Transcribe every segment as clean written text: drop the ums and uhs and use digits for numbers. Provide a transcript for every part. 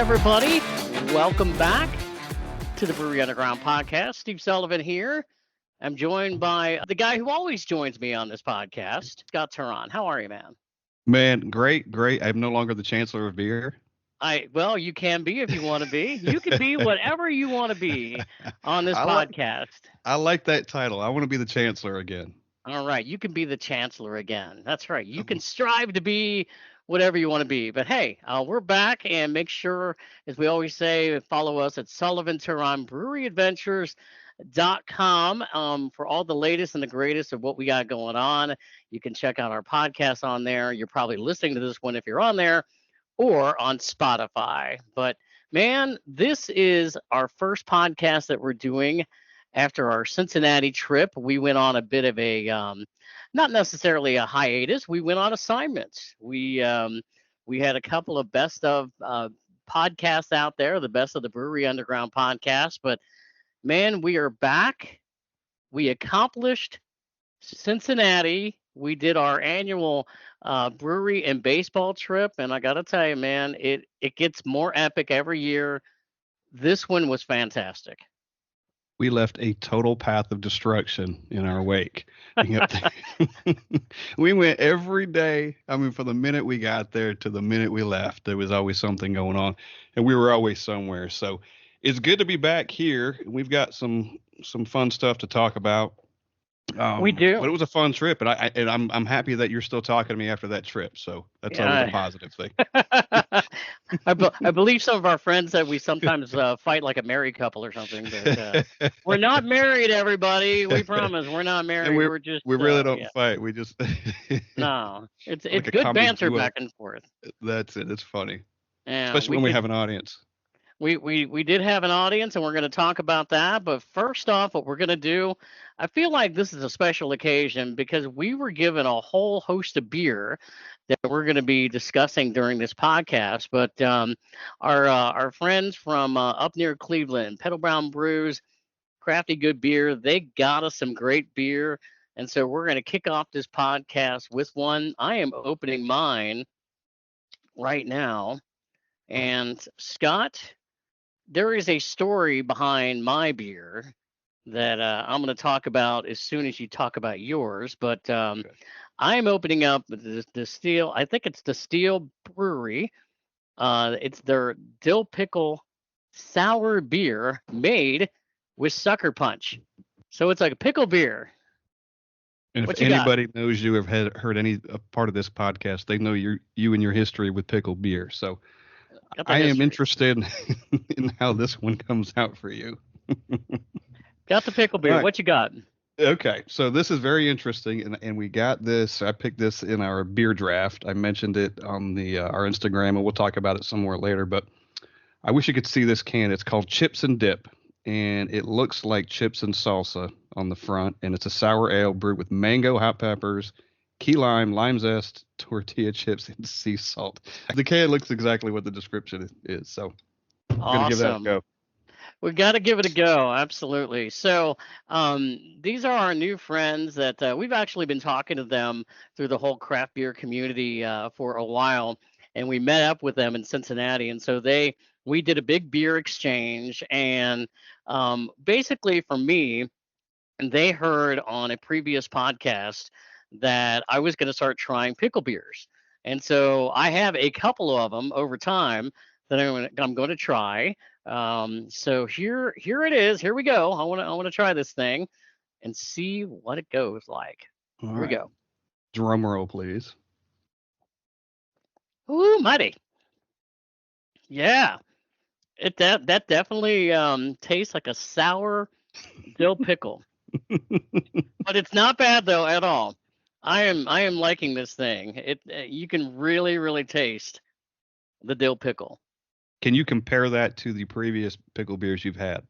everybody. Welcome back to the Brewery Underground Podcast. Steve Sullivan here. I'm joined by the guy who always joins me on this podcast, Scott Touron. How are you, man? Man, great. I'm no longer the Chancellor of Beer. Well, you can be if you want to be. You can be whatever you want to be on this podcast. I like that title. I want to be the Chancellor again. All right, you can be the Chancellor again. That's right. You can strive to be whatever you want to be. But hey, we're back, and make sure, as we always say, follow us at Sullivan Touron Brewery Adventures.com for all the latest and the greatest of what we got going on. You can check out our podcast on there. You're probably listening to this one if you're on there or on Spotify. But man, this is our first podcast that we're doing after our Cincinnati trip. We went on a bit of a not necessarily a hiatus. We went on assignments. We had a couple of best of podcasts out there, the best of the Brewery Underground Podcast. But man, we are back. We accomplished Cincinnati. We did our annual brewery and baseball trip, and I got to tell you, man, it gets more epic every year. This one was fantastic. We left a total path of destruction in our wake. We went every day. I mean, from the minute we got there to the minute we left, there was always something going on, and we were always somewhere. So it's good to be back here. We've got some fun stuff to talk about. We do. But it was a fun trip, and I'm happy that you're still talking to me after that trip. So that's always a positive thing. I believe some of our friends that we sometimes fight like a married couple or something. But we're not married, everybody. We promise we're not married. We really don't fight. We just no. It's like good banter back and forth. That's it. It's funny, yeah, especially when we have an audience. We did have an audience, and we're going to talk about that. But first off, what we're going to do, I feel like this is a special occasion because we were given a whole host of beer that we're going to be discussing during this podcast. But our friends from up near Cleveland, Pedal Brown Brews, Crafty Good Beer, they got us some great beer. And so we're going to kick off this podcast with one. I am opening mine right now. And Scott, there is a story behind my beer that I'm going to talk about as soon as you talk about yours. But okay. I'm opening up the Steel. I think it's the Steel Brewery. It's their dill pickle sour beer made with sucker punch. So it's like a pickle beer. And if anybody knows you or have heard any part of this podcast, they know you and your history with pickle beer. So I am interested in how this one comes out for you. Got the pickle beer. Right. What you got? Okay, so this is very interesting, and we got this. I picked this in our beer draft. I mentioned it on our Instagram, and we'll talk about it some more later. But I wish you could see this can. It's called Chips and Dip, and it looks like chips and salsa on the front, and it's a sour ale brewed with mango, hot peppers, key lime, lime zest, tortilla chips, and sea salt. The can looks exactly what the description is. So I'm going to give that a go. We got to give it a go. Absolutely. So these are our new friends that we've actually been talking to them through the whole craft beer community for a while. And we met up with them in Cincinnati. And so we did a big beer exchange. And basically for me, they heard on a previous podcast that I was going to start trying pickle beers. And so I have a couple of them over time that I'm going to try. So here it is. Here we go. I want to try this thing and see what it goes like. Here we go. Drum roll, please. Ooh, mighty. Yeah. That definitely tastes like a sour dill pickle. But it's not bad though at all. I am liking this thing. You can really, really taste the dill pickle. Can you compare that to the previous pickle beers you've had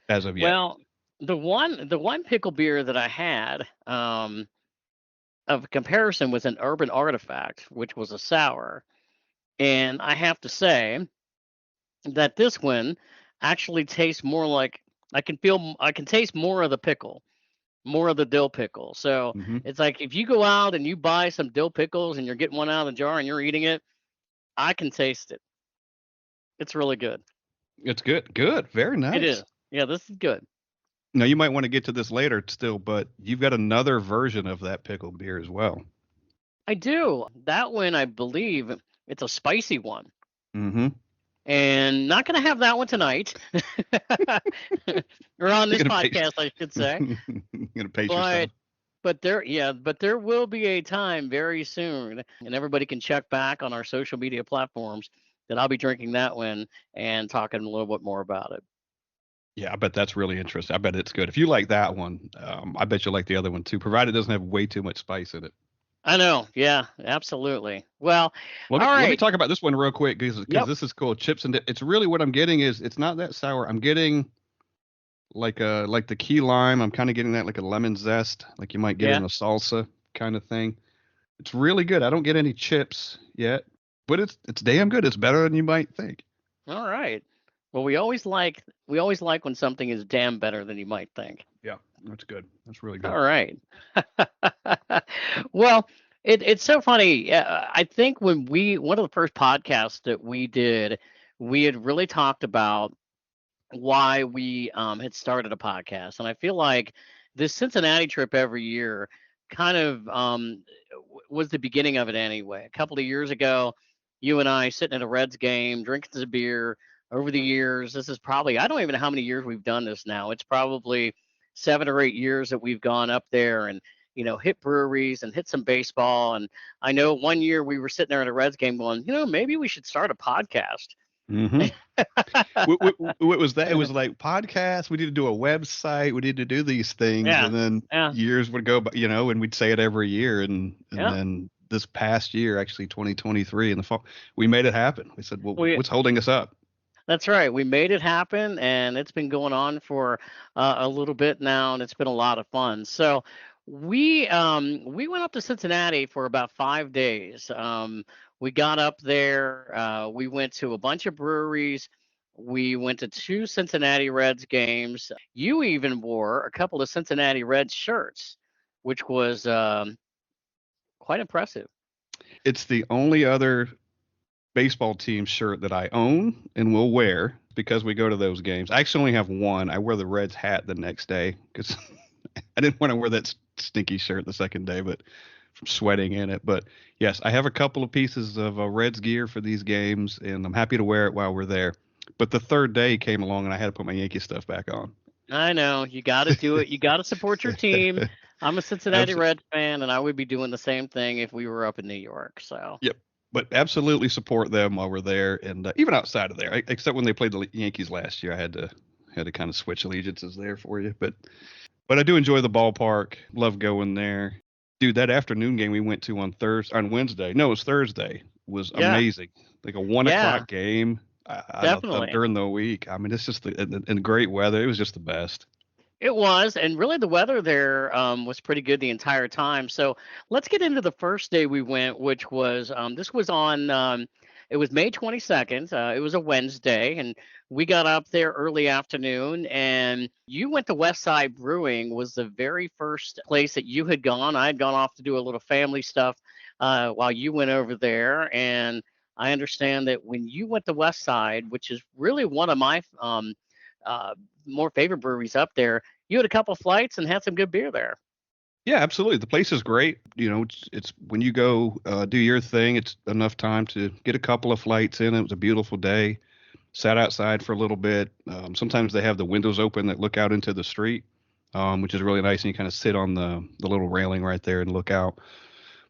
as of yet? Well, the one pickle beer that I had of comparison was an Urban Artifact, which was a sour. And I have to say that this one actually tastes more like I can taste more of the pickle, more of the dill pickle. So it's like if you go out and you buy some dill pickles and you're getting one out of the jar and you're eating it, I can taste it. It's really good. It's good. Good. Very It nice. is. Yeah, this is good. Now you might want to get to this later still, but you've got another version of that pickled beer as well. I do. That one, I believe, it's a spicy one. Mm-hmm. And not going to have that one tonight, or on You're this gonna pace. podcast, I should say. You're gonna pace yourself. But but there will be a time very soon, and everybody can check back on our social media platforms that I'll be drinking that one and talking a little bit more about it. Yeah, I bet that's really interesting. I bet it's good. If you like that one, I bet you'll like the other one too, provided it doesn't have way too much spice in it. I know. Yeah, absolutely. Well, Let me all let me right. talk about this one real quick because Yep. this is cool. Chips and dip. It's really what I'm getting is it's not that sour. I'm getting like the key lime. I'm kind of getting that like a lemon zest, like you might get Yeah. in a salsa kind of thing. It's really good. I don't get any chips yet, but it's damn good. It's better than you might think. All right. Well, we always like when something is damn better than you might think. Yeah, that's good. That's really good. All right. Well, it's so funny. I think when one of the first podcasts that we did, we had really talked about why we had started a podcast, and I feel like this Cincinnati trip every year kind of was the beginning of it anyway. A couple of years ago, you and I sitting at a Reds game, drinking some beer. Over the years, this is probably I don't even know how many years we've done this now. It's probably 7 or 8 years that we've gone up there and hit breweries and hit some baseball. And I know one year we were sitting there at a Reds game going, maybe we should start a podcast. Mm-hmm. What was that? It was like podcasts. We need to do a website. We need to do these things, Yeah, and then yeah, years would go by, and we'd say it every year, and yeah. then this past year, actually 2023 in the fall, we made it happen. We said, well, We what's holding us up? That's right. We made it happen, and it's been going on for a little bit now, and it's been a lot of fun. So we went up to Cincinnati for about 5 days. We got up there. We went to a bunch of breweries. We went to two Cincinnati Reds games. You even wore a couple of Cincinnati Reds shirts, which was quite impressive. It's the only other baseball team shirt that I own and will wear because we go to those games. I actually only have one. I wear the Reds hat the next day because I didn't want to wear that stinky shirt the second day, but from sweating in it. But yes, I have a couple of pieces of Reds gear for these games, and I'm happy to wear it while we're there. But the third day came along, and I had to put my Yankee stuff back on. I know you got to do it. You got to support your team. I'm a Cincinnati Reds fan, and I would be doing the same thing if we were up in New York. So. Yep. But absolutely support them while we're there, and even outside of there, except when they played the Yankees last year, I had to kind of switch allegiances there for you. But I do enjoy the ballpark. Love going there, dude. That afternoon game we went to on Wednesday. No, it was Thursday. Was amazing. Like a 1 o'clock game. Definitely. During the week. I mean, it's just in great weather. It was just the best. It was, and really the weather there was pretty good the entire time. So let's get into the first day we went, which was this was on it was May 22nd. It was a Wednesday, and we got up there early afternoon. And you went to West Side Brewing was the very first place that you had gone. I had gone off to do a little family stuff while you went over there, and I understand that when you went to West Side, which is really one of my more favorite breweries up there, you had a couple flights and had some good beer there. Yeah, absolutely. The place is great. It's when you go do your thing, it's enough time to get a couple of flights in. It was a beautiful day. Sat outside for a little bit. Sometimes they have the windows open that look out into the street, which is really nice. And you kind of sit on the little railing right there and look out.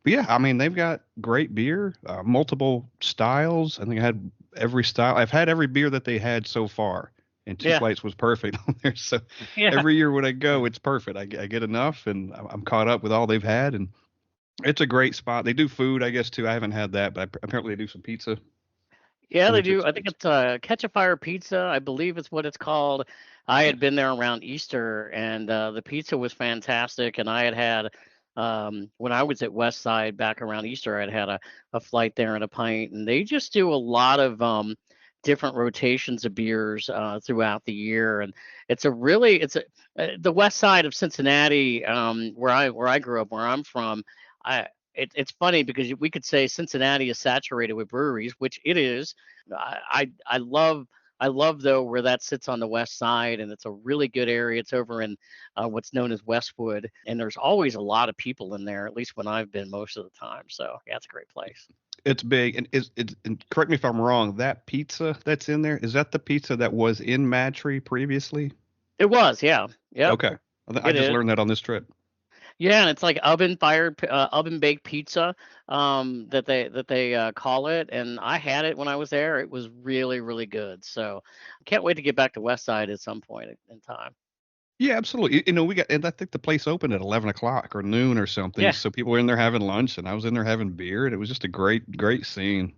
But yeah, I mean, they've got great beer, multiple styles. I think I had every style. I've had every beer that they had so far. And two flights was perfect on there. So every year when I go, it's perfect. I get enough, and I'm caught up with all they've had, and it's a great spot. They do food, I guess, too. I haven't had that, but apparently they do some pizza. Yeah, they do. I think it's Catch a Fire Pizza, I believe it's what it's called. I had been there around Easter, and the pizza was fantastic. And I had when I was at West Side back around Easter, I'd had a flight there and a pint. And they just do a lot of different rotations of beers throughout the year, and it's the west side of Cincinnati, where I grew up, where I'm from. it's funny because we could say Cincinnati is saturated with breweries, which it is. I love though where that sits on the west side, and it's a really good area. It's over in what's known as Westwood, and there's always a lot of people in there. At least when I've been most of the time. So yeah, it's a great place. It's big, and and correct me if I'm wrong. That pizza that's in there, is that the pizza that was in Matry previously? It was, yeah, yep, Okay, I it just is. learned that on this trip. Yeah, and it's like oven fired, oven baked pizza, that they call it. And I had it when I was there. It was really, really good. So can't wait to get back to West Side at some point in time. Yeah, absolutely. We got, and I think the place opened at 11 o'clock or noon or something. Yeah, So people were in there having lunch, and I was in there having beer, and it was just a great scene.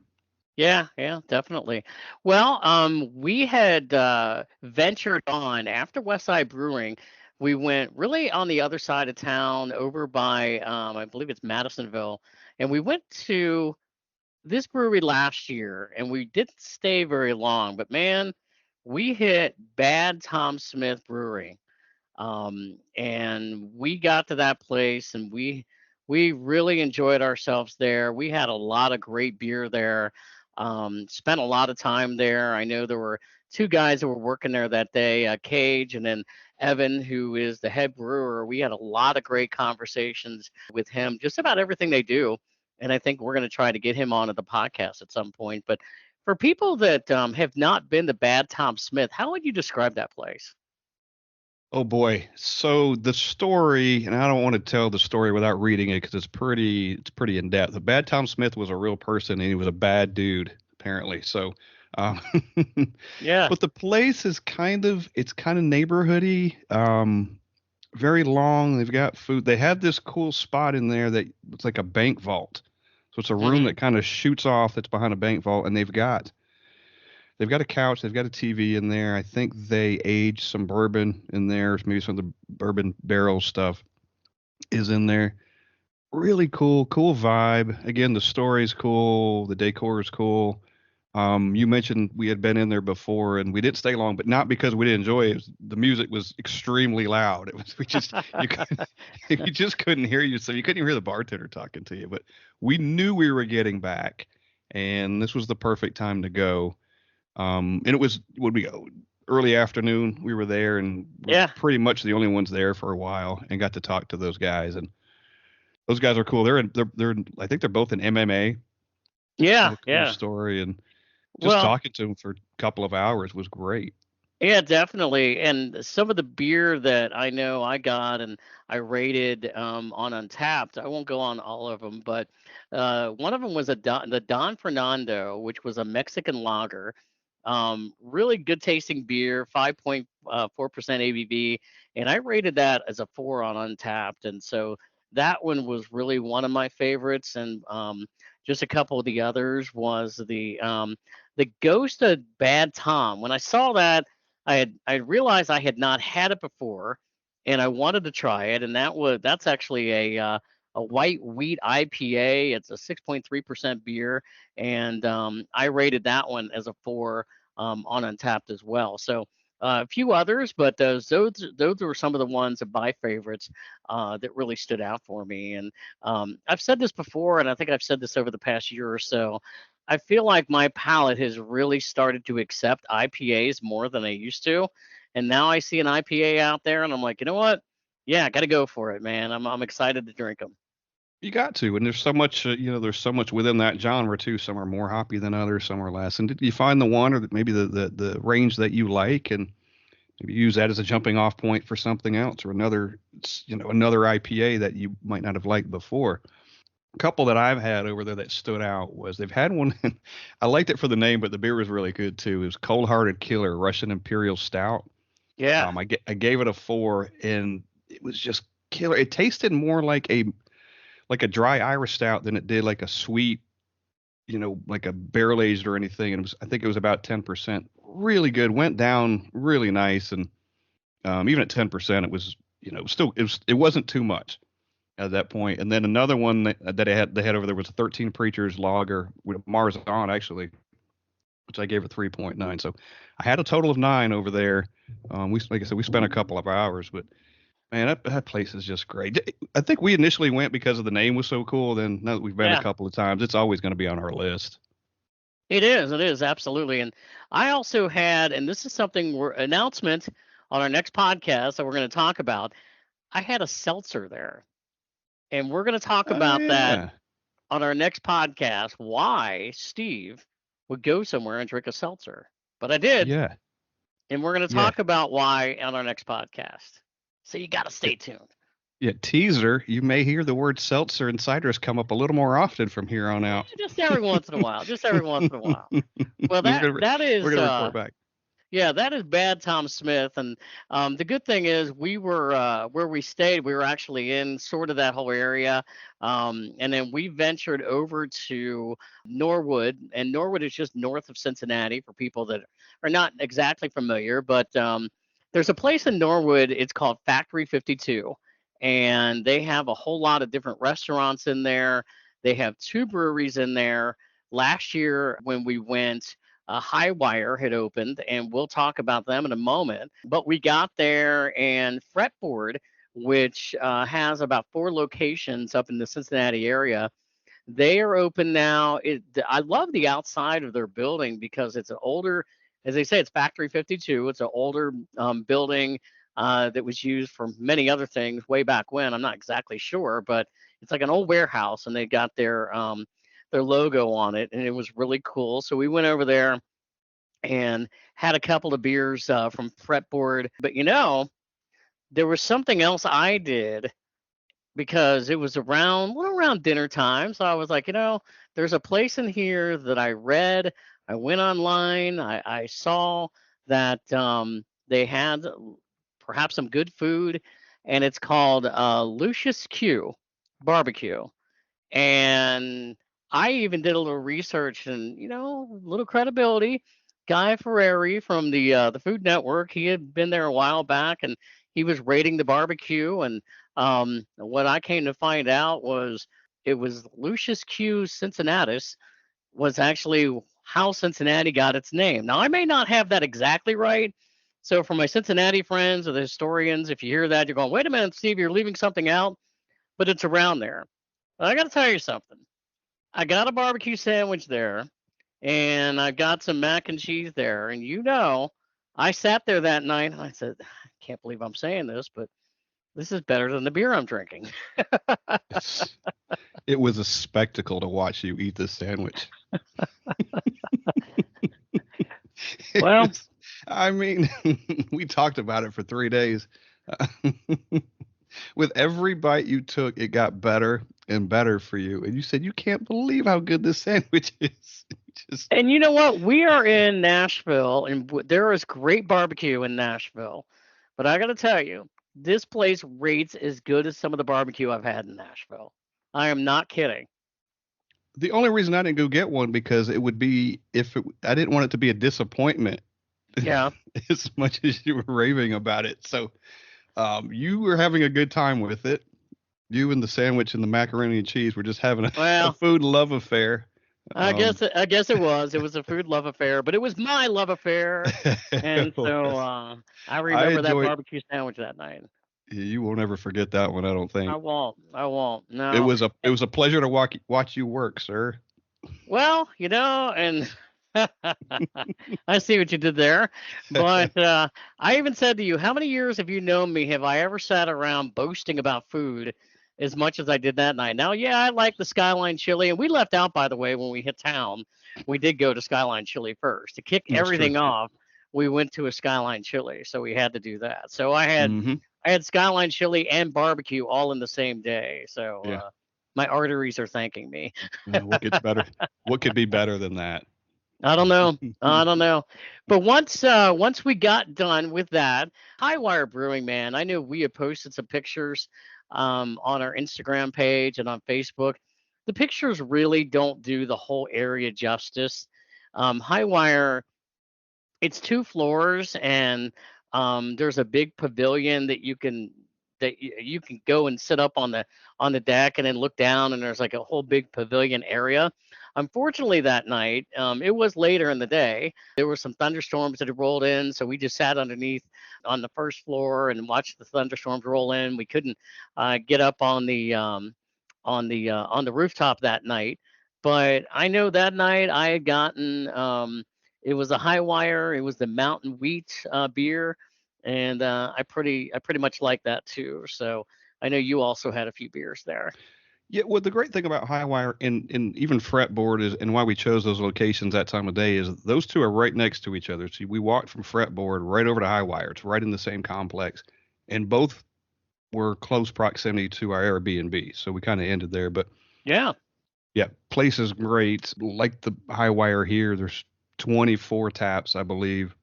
yeah, yeah, definitely. Well, we had ventured on after West Side Brewing. We went really on the other side of town, over by I believe it's Madisonville, and we went to this brewery last year, and we didn't stay very long, but man, we hit Bad Tom Smith Brewery. And we got to that place, and we really enjoyed ourselves there. We had a lot of great beer there. Spent a lot of time there. I know there were two guys that were working there that day, Cage and then Evan, who is the head brewer. We had a lot of great conversations with him, just about everything they do. And I think we're going to try to get him onto the podcast at some point. But for people that have not been to Bad Tom Smith, how would you describe that place? Oh boy. So the story, and I don't want to tell the story without reading it because it's pretty in depth. The Bad Tom Smith was a real person, and he was a bad dude apparently. So, um, Yeah. but the place is kind of neighborhoody. Very long. They've got food. They have this cool spot in there that it's like a bank vault. So it's a room Hmm. that kind of shoots off that's behind a bank vault, and they've got a couch, they've got a TV in there. I think they aged some bourbon in there, maybe some of the bourbon barrel stuff is in there. Really cool vibe. Again, the story's cool, the decor is cool. You mentioned we had been in there before and we didn't stay long, but not because we didn't enjoy it. The music was extremely loud. It was we just you could, you just couldn't hear you, so you couldn't even hear the bartender talking to you. But we knew we were getting back, and this was the perfect time to go. And it was would we go early afternoon? We were there, and we're Yeah. pretty much the only ones there for a while, and got to talk to those guys. And those guys are cool. They're I think they're both in MMA. Kind Yeah. of a cool Yeah. story, and just Well, talking to them for a couple of hours was great. yeah, definitely. And some of the beer that I know I got and I rated on Untapped, I won't go on all of them, but one of them was the Don Fernando, which was a Mexican lager. Really good tasting beer, 5.4% ABV, and I rated that as a 4 on Untapped. And so that one was really one of my favorites. And just a couple of the others was the Ghost of Bad Tom. When I saw that, I realized I had not had it before, and I wanted to try it. And that's actually a white wheat IPA. It's a 6.3% beer, and I rated that one as a 4 on Untapped as well. So a few others, but those were some of the ones of my favorites that really stood out for me. And I've said this before, and I think I've said this over the past year or so. I feel like my palate has really started to accept IPAs more than I used to. And now I see an IPA out there and I'm like, you know what? Yeah, I got to go for it, man. I'm excited to drink them. You got to, and there's so much, there's so much within that genre too. Some are more hoppy than others, some are less. And did you find the one or maybe the range that you like, and maybe use that as a jumping off point for something else or another IPA that you might not have liked before? A couple that I've had over there that stood out was they've had one. I liked it for the name, but the beer was really good too. It was Cold Hearted Killer Russian Imperial Stout. Yeah. I gave it a 4, and it was just killer. It tasted more like a dry Irish stout than it did like a sweet, like a barrel aged or anything. And I think it was about 10%. Really good. Went down really nice, and even at 10%, it was still it wasn't too much at that point. And then another one that they had over there was a 13 Preachers Lager with Marzon actually, which I gave a 3.9. So I had a total of 9 over there. Like I said, we spent a couple of hours, but Man, that place is just great. I think we initially went because of the name was so cool. Then now that we've been a Yeah, couple of times, it's always going to be on our list. it is absolutely. And I also had, and this is something we're announcement on our next podcast that we're going to talk about. I had a seltzer there, and we're going to talk Oh about that yeah, on our next podcast. Why Steve would go somewhere and drink a seltzer, but I did, yeah, and we're going to yeah. talk about why on our next podcast. So you got to stay tuned. Yeah, teaser. You may hear the word seltzer and citrus come up a little more often from here on out. Just every once in a while. Just every once in a while. Well, we're gonna that we're is gonna report back. yeah, that is Bad Tom Smith. And the good thing is we were where we stayed. We were actually in sort of that whole area, and then we ventured over to Norwood, and Norwood is just north of Cincinnati for people that are not exactly familiar. But there's a place in Norwood. It's called Factory 52, and they have a whole lot of different restaurants in there. They have two breweries in there. Last year when we went, Highwire had opened, and we'll talk about them in a moment. But we got there, and Fretboard, which has about four locations up in the Cincinnati area, they are open now. I love the outside of their building because it's an older, as they say, it's Factory 52. It's an older building that was used for many other things way back when. I'm not exactly sure, but it's like an old warehouse, and they got their logo on it, and it was really cool. So we went over there and had a couple of beers from Fretboard. But there was something else I did because it was around dinner time. So I was like, there's a place in here that I read. I went online. I saw that they had perhaps some good food, and it's called Lucius Q Barbecue. And I even did a little research and, a little credibility. Guy Ferrari from the Food Network, he had been there a while back, and he was rating the barbecue. And what I came to find out was it was Lucius Q Cincinnatus was actually how Cincinnati got its name. Now I may not have that exactly right. So for my Cincinnati friends or the historians, if you hear that, you're going, wait a minute, Steve, you're leaving something out, but it's around there. But I got to tell you something. I got a barbecue sandwich there, and I got some mac and cheese there. And I sat there that night and I said, I can't believe I'm saying this, but this is better than the beer I'm drinking. It was a spectacle to watch you eat this sandwich. Well, I mean, we talked about it for 3 days. With every bite you took, it got better and better for you. And you said, you can't believe how good this sandwich is. Just, and you know what? We are in Nashville, and there is great barbecue in Nashville. But I got to tell you, this place rates as good as some of the barbecue I've had in Nashville. I am not kidding. the only reason I didn't go get one because it would be I didn't want it to be a disappointment Yeah. as much as you were raving about it. So you were having a good time with it. You and the sandwich and the macaroni and cheese were just having a Well, food love affair. I guess it was. It was a food love affair, but it was my love affair. And so I I remember that enjoyed. barbecue sandwich that night. You won't ever forget that one, I don't I think. won't. I won't. It No. was a pleasure to watch you work, sir. Well, and I see what you did there. But I even said to you, how many years have you known me? Have I ever sat around boasting about food as much as I did that night? Now, yeah, I like the Skyline Chili. And we left out, by the way, when we hit town, we did go to Skyline Chili first. To kick That's true. everything off, we went to a Skyline Chili. So we had to do that. So I had Hmm. I had Skyline Chili and barbecue all in the same day. So Yeah. my arteries are thanking me. What gets better? What could be better than that? I don't know. I don't know. But once we got done with that, Highwire Brewing, man, I knew we had posted some pictures on our Instagram page and on Facebook. The pictures really don't do the whole area justice. Highwire, it's two floors, and there's a big pavilion that you can go and sit up on the deck and then look down, and there's like a whole big pavilion area. Unfortunately, that night, it was later in the day. There were some thunderstorms that had rolled in, so we just sat underneath on the first floor and watched the thunderstorms roll in. We couldn't get up on the rooftop that night. But I know that night I had gotten it was a high wire. It was the mountain wheat beer, and I pretty much like that too. So I know you also had a few beers there. Yeah, well, the great thing about Highwire and even Fretboard is, and why we chose those locations that time of day is those two are right next to each other. So we walked from Fretboard right over to Highwire. It's right in the same complex, and both were close proximity to our Airbnb. So we kind of ended there. But Yeah. yeah, place is great. Like the Highwire here, there's 24 taps, I believe.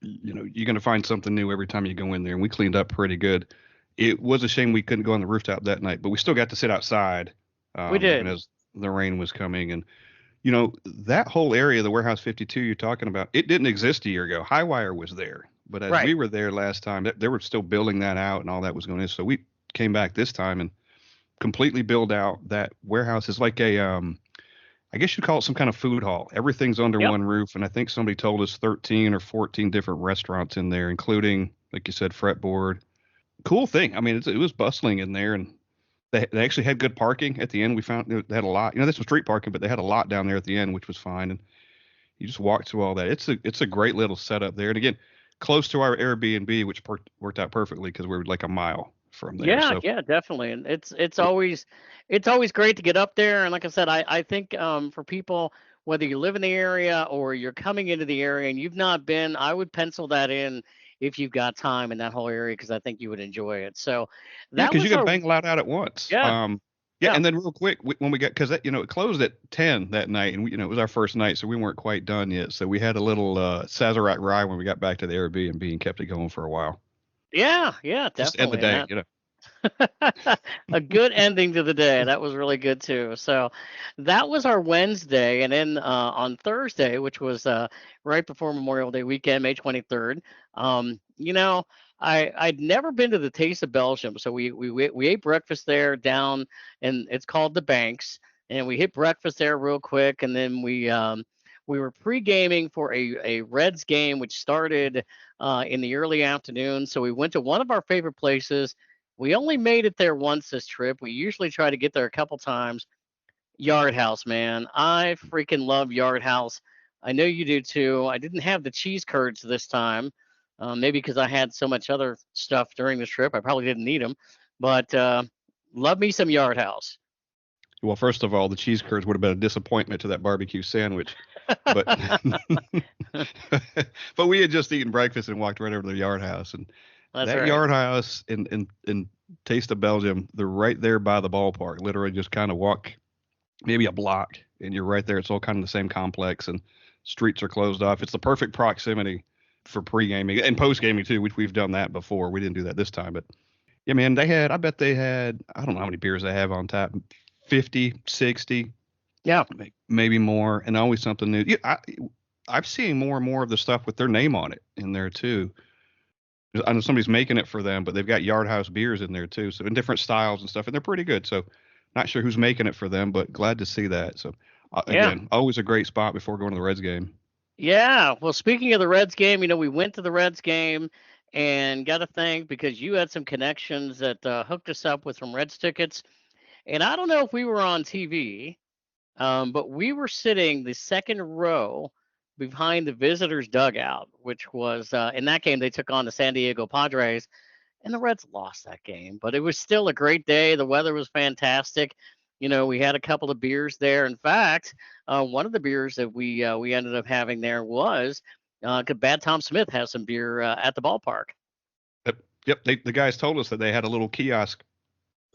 You're going to find something new every time you go in there, and we cleaned up pretty good. It was a shame we couldn't go on the rooftop that night, but we still got to sit outside, We even did. as the rain was coming. And that whole area, the Warehouse 52 you're talking about, it didn't exist a year ago. Highwire was there, but as Right. we were there last time, they were still building that out and all that was going in. So we came back this time and completely build out that warehouse. Is like a I guess you'd call it some kind of food hall. Everything's under Yep. one roof, and I think somebody told us 13 or 14 different restaurants in there, including, like you said, Fretboard. Cool thing. I mean, it was bustling in there, and they actually had good parking at the end. We found they had a lot. This was street parking, but they had a lot down there at the end, which was fine. And you just walk through all that. It's a great little setup there, and again, close to our Airbnb, which worked out perfectly because we were like a mile from there. Yeah, So yeah, definitely. And it's always great to get up there. And like I said, I think for people, whether you live in the area or you're coming into the area and you've not been, I would pencil that in if you've got time in that whole area because I think you would enjoy it. So yeah, that because you was can our bang a lot out at once. yeah, Yeah, yeah. and then real quick, when we got, because it closed at 10 that night, and it was our first night, so we weren't quite done yet. So we had a little Sazerac rye when we got back to the Airbnb and kept it going for a while, Yeah, yeah, just to end the definitely. And day. that a good ending to the day. That was really good too. So that was our Wednesday, and then on Thursday, which was right before Memorial Day weekend, May 23rd. I'd never been to the Taste of Belgium, so we ate breakfast there down, and it's called the Banks, and we hit breakfast there real quick, and then we were pre-gaming for a Reds game, which started in the early afternoon. So we went to one of our favorite places. We only made it there once this trip. We usually try to get there a couple times. Yard House, man. I freaking love Yard House. I know you do too. I didn't have the cheese curds this time, maybe because I had so much other stuff during this trip. I probably didn't need them, but love me some Yard House. Well, first of all, the cheese curds would have been a disappointment to that barbecue sandwich, but but we had just eaten breakfast and walked right over to the Yard House, and That's that right. Yard House in Taste of Belgium, they're right there by the ballpark. Literally, just kind of walk maybe a block, and you're right there. It's all kind of the same complex, and streets are closed off. It's the perfect proximity for pre-gaming and post-gaming too, which we've done that before. We didn't do that this time, but yeah, man, I bet they had, I don't know how many beers they have on tap, 50, 60, Yeah. maybe more, and always something new. Yeah, I've seen more and more of the stuff with their name on it in there too. I know somebody's making it for them, but they've got Yard House beers in there too, so in different styles and stuff, and they're pretty good. So, not sure who's making it for them, but glad to see that. So, Yeah. again, always a great spot before going to the Reds game. Yeah. Well, speaking of the Reds game, we went to the Reds game and got to thank because you had some connections that hooked us up with some Reds tickets. And I don't know if we were on TV, but we were sitting the second row behind the visitors' dugout, which was in that game they took on the San Diego Padres, and the Reds lost that game. But it was still a great day. The weather was fantastic. We had a couple of beers there. In fact, one of the beers that we ended up having there was Bad Tom Smith has some beer at the ballpark. Yep, the guys told us that they had a little kiosk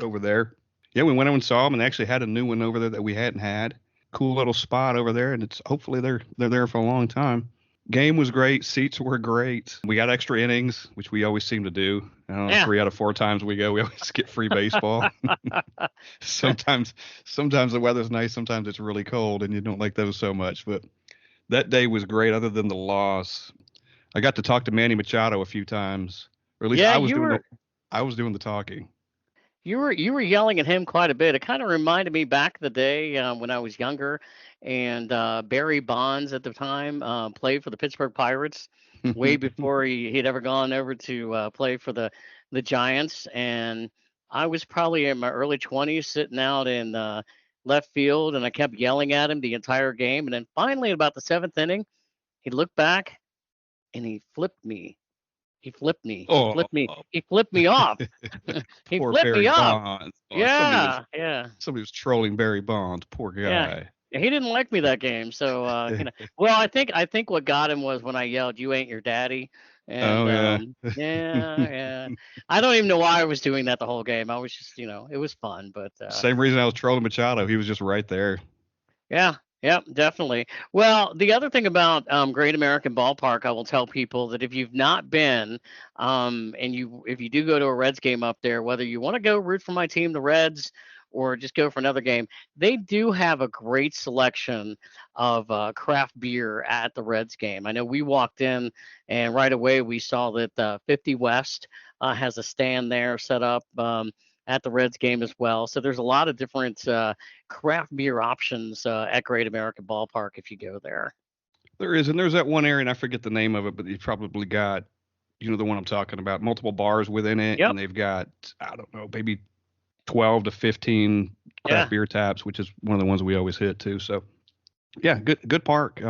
over there. Yeah, we went over and saw them, and they actually had a new one over there that we hadn't had. Cool little spot over there, and it's hopefully they're there for a long time. Game was great. Seats were great. We got extra innings, which we always seem to do. I don't know, Yeah. 3 out of 4 times we go, we always get free baseball. sometimes, sometimes the weather's nice. Sometimes it's really cold, and you don't like those so much. But that day was great. Other than the loss, I got to talk to Manny Machado a few times, or at least Yeah, I was doing the talking. you were yelling at him quite a bit. It kind of reminded me back in the day when I was younger, and Barry Bonds at the time played for the Pittsburgh Pirates way before he'd ever gone over to play for the Giants. And I was probably in my early 20s, sitting out in left field, and I kept yelling at him the entire game. And then finally, about the seventh inning, he looked back and he flipped me. He flipped me. He Oh, flipped me. He flipped me off. He poor flipped me Barry off. Bonds. Oh, Yeah, yeah, somebody was trolling Barry Bonds. Poor yeah. guy. He didn't like me that game, so well, I think what got him was when I yelled, "You ain't your daddy," and Oh yeah. yeah, yeah. I don't even know why I was doing that the whole game. I was just, it was fun, but Same reason I was trolling Machado. He was just right there. yeah, yeah, definitely. Well, the other thing about Great American Ballpark, I will tell people that if you've not been, and if you do go to a Reds game up there, whether you want to go root for my team, the Reds, or just go for another game, they do have a great selection of craft beer at the Reds game. I know we walked in, and right away we saw that 50 West has a stand there set up. At the Reds game as well. So there's a lot of different craft beer options at Great American Ballpark if you go there. There is, and there's that one area, and I forget the name of it, but you probably got, the one I'm talking about, multiple bars within it, Yep. and they've got, I don't know, maybe 12 to 15 Yeah. craft beer taps, which is one of the ones we always hit too. So yeah, good park,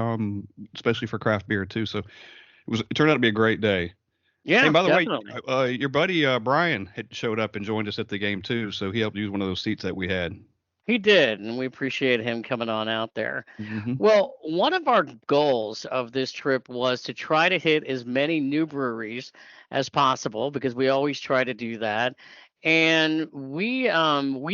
especially for craft beer too. So it turned out to be a great day. Yeah. Hey, by the definitely. way, your buddy Brian had showed up and joined us at the game too, so he helped use one of those seats that we had. He did, and we appreciate him coming on out there. Mm-hmm. Well, one of our goals of this trip was to try to hit as many new breweries as possible because we always try to do that. And we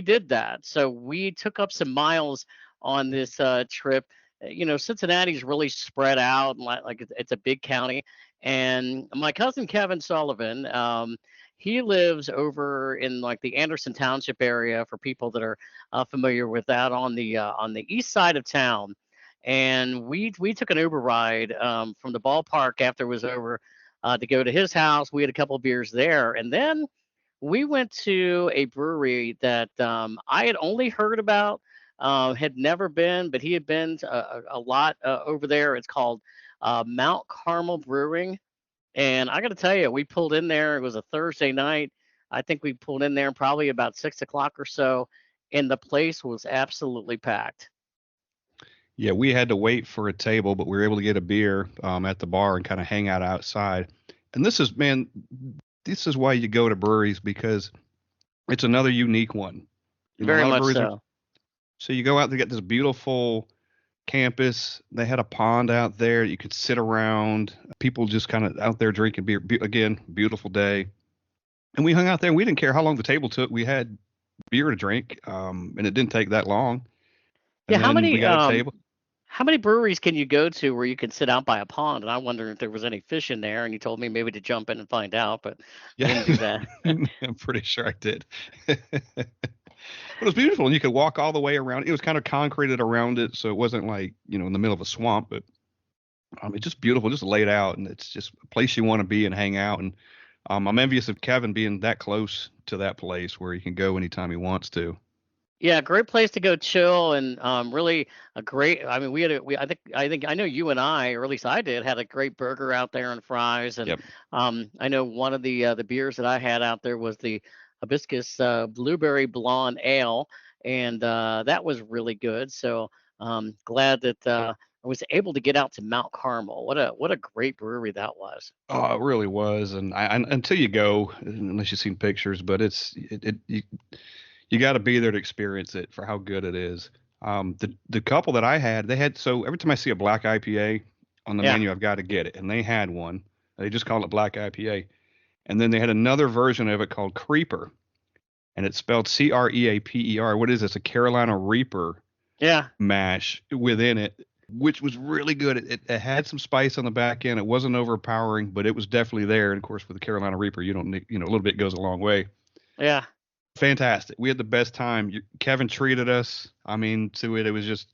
did that. So we took up some miles on this trip. Cincinnati's really spread out, and like it's a big county. And my cousin Kevin Sullivan, he lives over in like the Anderson Township area for people that are familiar with that on the east side of town. And we took an Uber ride from the ballpark after it was over to go to his house. We had a couple of beers there, and then we went to a brewery that I had only heard about, had never been, but he had been to a lot over there. It's called Mount Carmel Brewing. And I got to tell you, we pulled in there. It was a Thursday night. I think we pulled in there probably about 6 o'clock or so, and the place was absolutely packed. Yeah, we had to wait for a table, but we were able to get a beer at the bar and kind of hang out outside. And this is why you go to breweries, because it's another unique one. Very much so. So you go out to get this beautiful campus. They had a pond out there. You could sit around. People just kind of out there drinking beer. Again, beautiful day. And we hung out there. And we didn't care how long the table took. We had beer to drink, and it didn't take that long. And Yeah, then we got a table. how many breweries can you go to where you can sit out by a pond? And I wonder if there was any fish in there. And you told me maybe to jump in and find out, but I didn't do that. I'm pretty sure I did. But it was beautiful, and you could walk all the way around. It was kind of concreted around it, so it wasn't like, in the middle of a swamp, but it's just beautiful, just laid out, and it's just a place you want to be and hang out. And I'm envious of Kevin being that close to that place where he can go anytime he wants to. Yeah, great place to go chill, and really a great. I mean, I know you and I, or at least I did, had a great burger out there and fries. And Yep. I know one of the beers that I had out there was the hibiscus blueberry blonde ale, and that was really good. So glad that I was able to get out to Mount Carmel. What a great brewery that was. Oh, it really was. And until you go, unless you've seen pictures, but you got to be there to experience it for how good it is. The couple that I had, so every time I see a black IPA on the Yeah. menu, I've got to get it. And they had one. They just called it black IPA. And then they had another version of it called Creeper. And it's spelled Creaper. What is this? A Carolina Reaper Yeah. mash within it, which was really good. It had some spice on the back end. It wasn't overpowering, but it was definitely there. And of course, with the Carolina Reaper, you don't need, a little bit goes a long way. Yeah. Fantastic. We had the best time. Kevin treated us. To it. It was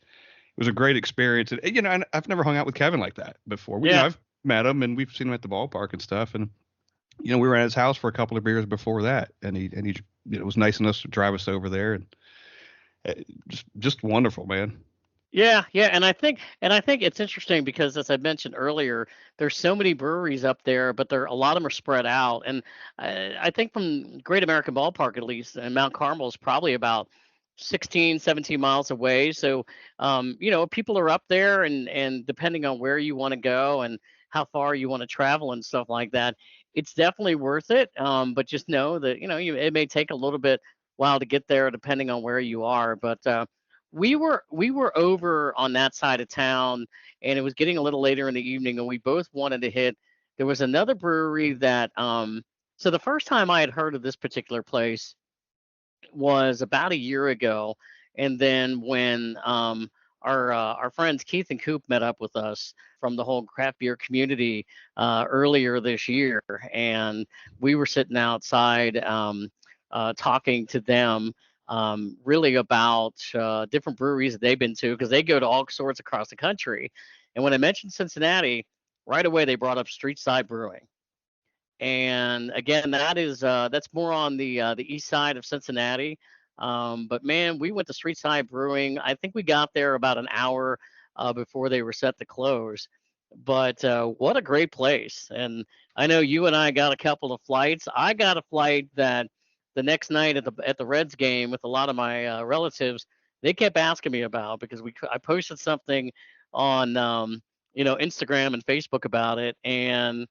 a great experience. And, I've never hung out with Kevin like that before. Yeah. I've met him and we've seen him at the ballpark and stuff. And, we were at his house for a couple of beers before that. And he it was nice enough to drive us over there, and just wonderful, man. Yeah, yeah, and I think it's interesting because as I mentioned earlier, there's so many breweries up there, but there a lot of them are spread out. And I think from Great American Ballpark at least, and Mount Carmel is probably about 16, 17 miles away. So, people are up there, and depending on where you want to go and how far you want to travel and stuff like that, it's definitely worth it. But just know that it may take a little bit while to get there, depending on where you are. But we were over on that side of town, and it was getting a little later in the evening, and we both wanted to hit. There was another brewery that so the first time I had heard of this particular place was about a year ago, and then when our friends Keith and Coop met up with us from the whole craft beer community earlier this year, and we were sitting outside talking to them really about different breweries that they've been to because they go to all sorts across the country. And when I mentioned Cincinnati, right away they brought up Street Side Brewing. And again, that's more on the east side of Cincinnati. But man, we went to Street Side Brewing. I think we got there about an hour before they were set to close. But what a great place! And I know you and I got a couple of flights. I got a flight that the next night at the Reds game with a lot of my relatives, they kept asking me about because I posted something on Instagram and Facebook about it, and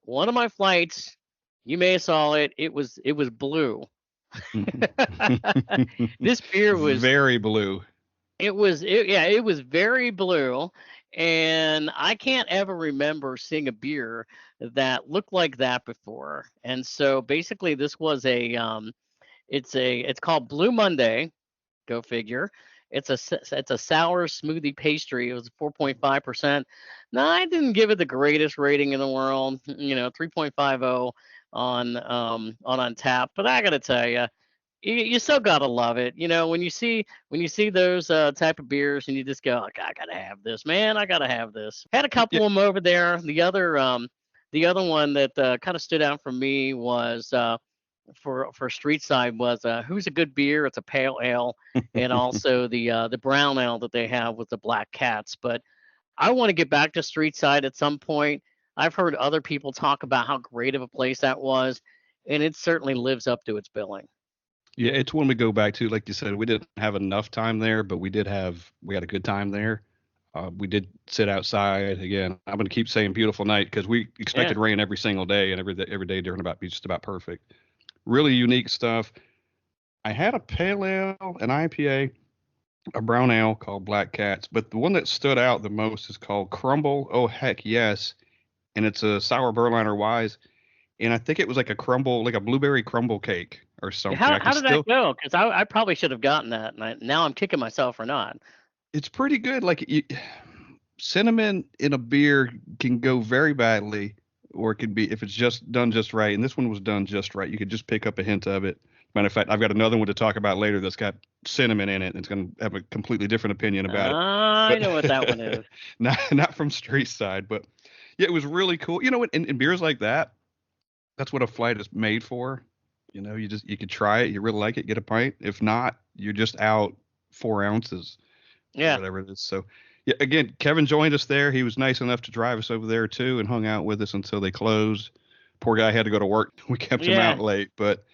one of my flights, you may have saw it. It was blue. This beer was Very blue. it was very blue, and I can't ever remember seeing a beer that looked like that before. And so basically, this was it's called Blue Monday. Go figure. It's a sour smoothie pastry. It was 4.5%. Now I didn't give it the greatest rating in the world, 3.50 on tap. But I gotta tell you, you still gotta love it. When you see those type of beers and you just go, like, I gotta have this, man. I gotta have this. Had a couple Yeah, of them over there. The other one that kind of stood out for me was for street side was who's a good beer. It's a pale ale, and also the brown ale that they have with the black cats. But I want to get back to street side at some point. I've heard other people talk about how great of a place that was, and it certainly lives up to its billing. yeah, it's when we go back to, like you said, we didn't have enough time there, but we had a good time there. We did sit outside again. I'm going to keep saying beautiful night because we Yeah. expected rain every single day, and every day turned about be just about perfect. Really unique stuff. I had a pale ale, an IPA, a brown ale called Black Cats, but the one that stood out the most is called Crumble. Oh heck yes, and it's a sour Berliner Weiss, and I think it was like a crumble, like a blueberry crumble cake or something. I How can did that still, go? Because I probably should have gotten that, and now I'm kicking myself for not. it's pretty good. Cinnamon in a beer can go very badly, or it can be if it's just done just right. And this one was done just right. You could just pick up a hint of it. Matter of fact, I've got another one to talk about later that's got cinnamon in it. And it's going to have a completely different opinion about it. I But know what that one is. not from street side, but yeah, it was really cool. In beers like that, that's what a flight is made for. You could try it. You really like it, get a pint. If not, you're just out 4 ounces or Yeah, whatever it is. So yeah, again, Kevin joined us there. He was nice enough to drive us over there too and hung out with us until they closed. Poor guy had to go to work. We kept him yeah, out late, but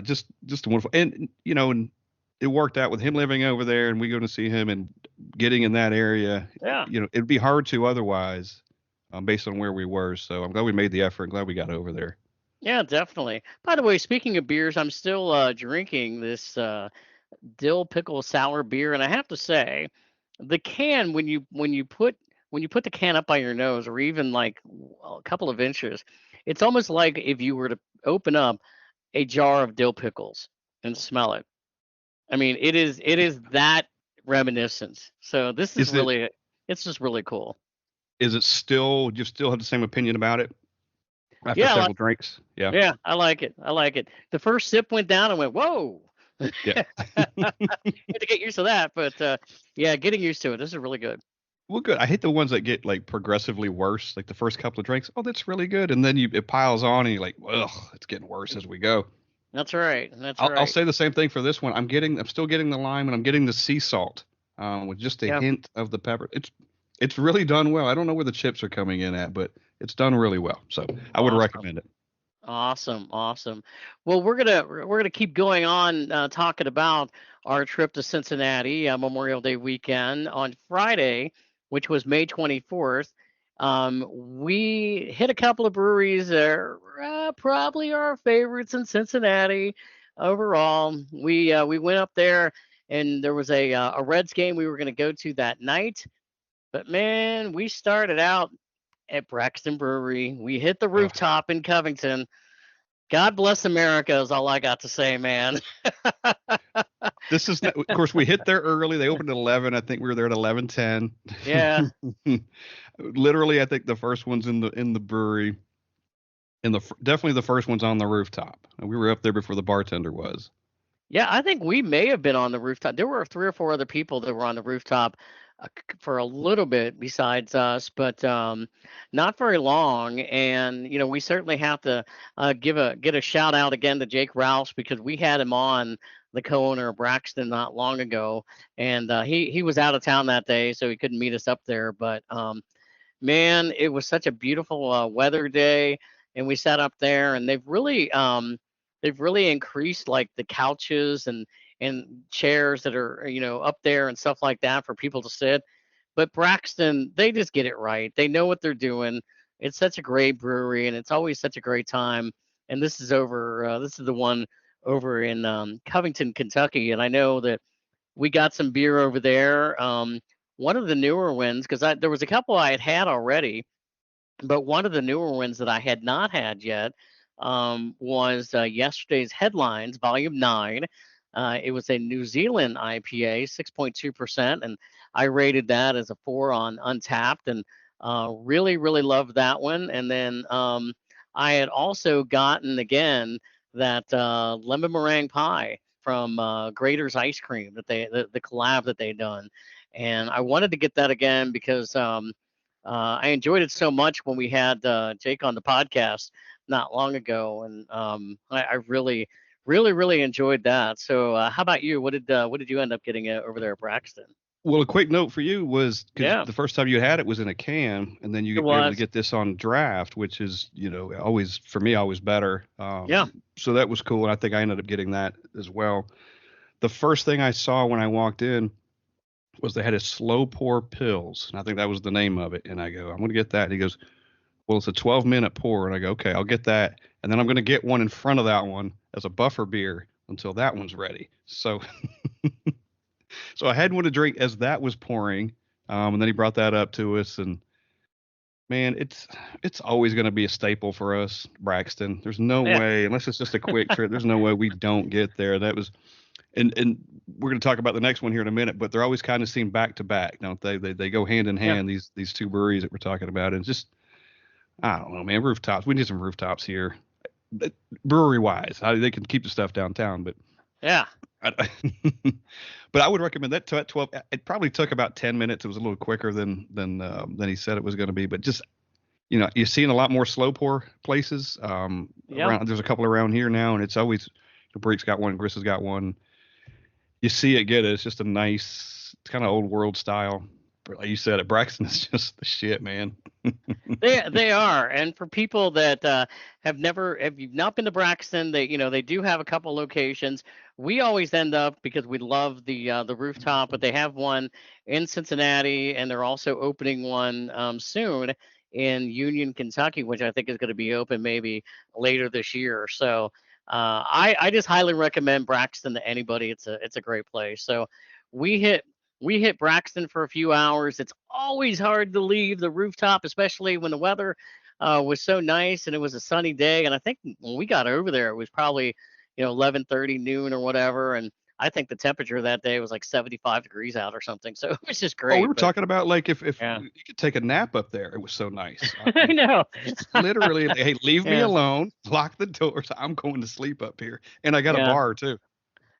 just wonderful. And it worked out with him living over there and we going to see him and getting in that area. yeah. It'd be hard to otherwise, based on where we were. So I'm glad we made the effort. Glad we got over there. Yeah, definitely. By the way, speaking of beers, I'm still drinking this dill pickle sour beer, and I have to say, the can when you put the can up by your nose, or even like a couple of inches, it's almost like if you were to open up a jar of dill pickles and smell it. I mean, it is that reminiscent. So this is Is it really it's just really cool. is it still you still have the same opinion about it after Yeah, several drinks? Yeah. yeah, I like it. I like it. The first sip went down and went, whoa. Yeah. Had to get used to that, but yeah, getting used to it. This is really good. Well, good. I hate the ones that get like progressively worse. Like the first couple of drinks, oh, that's really good, and then it piles on, and you're like, well, it's getting worse as we go. That's right. That's I'll right. say the same thing for this one. I'm still getting the lime, and I'm getting the sea salt with just a Yeah. hint of the pepper. It's really done well. I don't know where the chips are coming in at, but it's done really well. So I would Awesome. recommend it. Awesome, awesome. Well, we're gonna keep going on talking about our trip to Cincinnati Memorial Day weekend on Friday, which was May 24th. We hit a couple of breweries that are probably our favorites in Cincinnati overall. We went up there and there was a Reds game we were gonna go to that night, but man, we started out at Braxton Brewery. We hit the Oh, rooftop in Covington. God bless America is all I got to say, man. this is not, of course we hit there early. They opened at 11. I think we were there at 11:10. Yeah. Literally, I think the first one's in the brewery, and definitely the first one's on the rooftop. And we were up there before the bartender was. Yeah, I think we may have been on the rooftop. There were three or four other people that were on the rooftop for a little bit besides us, but not very long. And we certainly have to get a shout out again to Jake Rouse because we had him on the co-owner of Braxton not long ago, and he was out of town that day, so he couldn't meet us up there. But man, it was such a beautiful weather day, and we sat up there, and they've really increased like the couches and chairs that are up there and stuff like that for people to sit. But Braxton, they just get it right. They know what they're doing. It's such a great brewery, and it's always such a great time. And this is over. This is the one over in Covington, Kentucky, and I know that we got some beer over there. One of the newer ones, because there was a couple I had already, but one of the newer ones that I had not had yet was yesterday's Headlines, Volume 9. It was a New Zealand IPA, 6.2%, and I rated that as a 4 on Untapped, and really, really loved that one. And then I had also gotten, again, that lemon meringue pie from Grater's Ice Cream, the collab that they done. And I wanted to get that again because I enjoyed it so much when we had Jake on the podcast not long ago, and I really, really, really enjoyed that. So, how about you? What did you end up getting over there at Braxton? Well, a quick note for you was because Yeah, the first time you had it was in a can, and then it you're able to was. get this on draft, which is, always for me always better. Yeah. So that was cool, and I think I ended up getting that as well. The first thing I saw when I walked in was they had a slow pour pills, and I think that was the name of it. And I go, I'm going to get that. And he goes, well, it's a 12-minute pour, and I go, okay, I'll get that, and then I'm going to get one in front of that one as a buffer beer until that one's ready. So I had one to drink as that was pouring, and then he brought that up to us, and man, it's always going to be a staple for us, Braxton. There's no Yeah. way, unless it's just a quick trip, there's no way we don't get there. That was, and we're going to talk about the next one here in a minute, but they're always kind of seen back to back, don't they? They go hand in Yeah. hand. These two breweries that we're talking about, and just I don't know, man. Rooftops. We need some rooftops here, brewery wise. They can keep the stuff downtown, but Yeah. I, but I would recommend that to at 12. It probably took about 10 minutes. It was a little quicker than he said it was going to be. But just you're seeing a lot more slow pour places. Yeah. Around there's a couple around here now, and it's always Breek's got one, Gris has got one. You see it, get it. It's just a nice, it's kind of old world style. But like you said, at Braxton is just the shit, man. They are, and for people that have you've not been to Braxton, they do have a couple locations. We always end up because we love the rooftop, but they have one in Cincinnati, and they're also opening one soon in Union, Kentucky, which I think is going to be open maybe later this year. So I just highly recommend Braxton to anybody. It's a great place. So we hit we hit Braxton for a few hours. It's always hard to leave the rooftop, especially when the weather was so nice and it was a sunny day. And I think when we got over there, it was probably 11:30 noon or whatever. And I think the temperature that day was like 75 degrees out or something. So it was just Oh, we great. were But talking about like if yeah, you could take a nap up there. It was so nice. I know. Literally, hey, leave me Yeah, alone. Lock the doors. I'm going to sleep up here, and I got a yeah. bar too.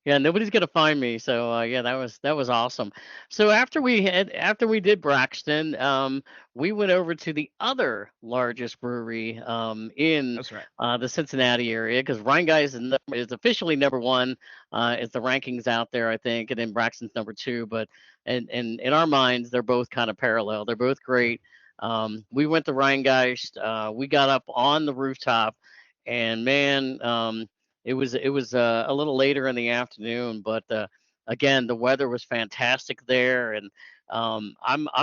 Yeah, nobody's gonna find me. So yeah, that was awesome. So after we did Braxton, we went over to the other largest brewery in That's right. the Cincinnati area because Rheingau is officially number one. Is the rankings out there, I think, and then Braxton's number two. But and in our minds, they're both kind of parallel. They're both great. We went to Rheingeist. We got up on the rooftop, and man. It was a little later in the afternoon, but again, the weather was fantastic there, and I'm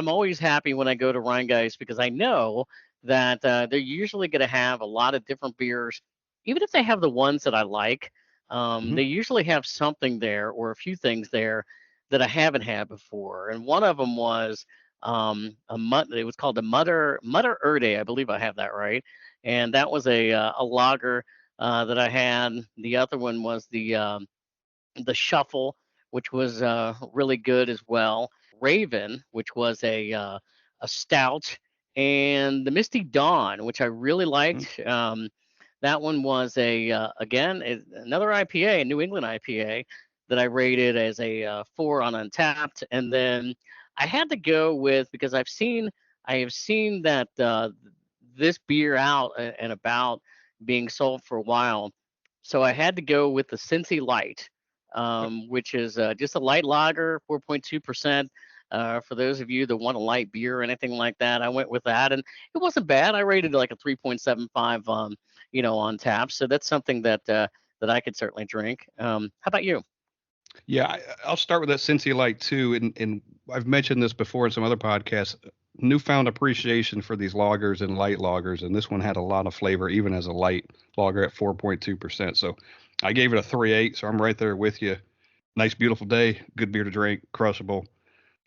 always happy when I go to Rheingeist because I know that they're usually going to have a lot of different beers, even if they have the ones that I like. Hmm. They usually have something there or a few things there that I haven't had before, and one of them was it was called the Mutter Erde, I believe I have that right, and that was a lager that I had. The other one was the Shuffle, which was really good as well. Raven, which was a stout, and the Misty Dawn, which I really liked. That one was another IPA, a New England IPA that I rated as a 4 on Untapped, and then I had to go with because I have seen that this beer out and about being sold for a while, so I had to go with the Cincy Light, which is just a light lager, 4.2%. For those of you that want a light beer or anything like that, I went with that, and it wasn't bad. I rated it like a 3.75, on tap. So that's something that I could certainly drink. How about you? Yeah, I'll start with that Cincy Light too, and I've mentioned this before in some other podcasts. Newfound appreciation for these lagers and light lagers, and this one had a lot of flavor, even as a light lager at 4.2%. So I gave it a 3.8. So I'm right there with you. Nice, beautiful day, good beer to drink, crushable,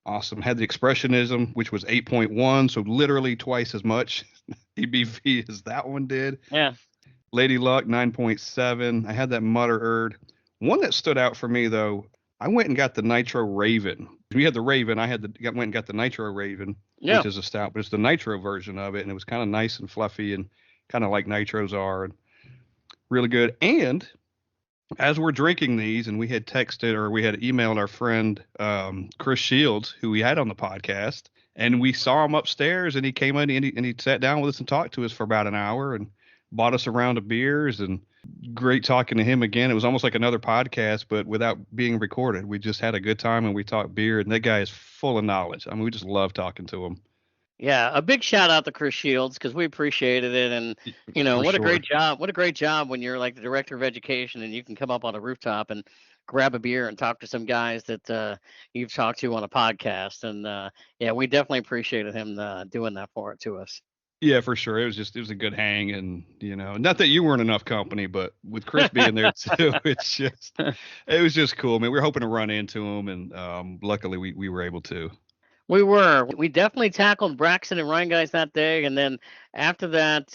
awesome. Had the expressionism, which was 8.1, so literally twice as much ABV as that one did. Yeah. Lady Luck 9.7. I had that Mutter Erd. One that stood out for me though, I went and got the Nitro Raven. We had the Raven. Went and got the Nitro Raven, Yeah. which is a stout, but it's the Nitro version of it, and it was kind of nice and fluffy and kind of like nitros are, and really good. And as we're drinking these, and we had texted or we had emailed our friend Chris Shields, who we had on the podcast, and we saw him upstairs, and he came in and he sat down with us and talked to us for about an hour and bought us a round of beers, and great talking to him again. It was almost like another podcast, but without being recorded. We just had a good time and we talked beer, and that guy is full of knowledge. I mean, we just love talking to him. Yeah, a big shout out to Chris Shields because we appreciated it, and For what a sure. great job! What a great job when you're like the director of education and you can come up on a rooftop and grab a beer and talk to some guys that you've talked to on a podcast, and yeah, we definitely appreciated him doing that for it to us. Yeah, for sure. It was a good hang, and not that you weren't enough company, but with Chris being there too, it was just cool. I mean, we were hoping to run into him, and luckily we were able to. We were. We definitely tackled Braxton and Ryan guys that day, and then after that,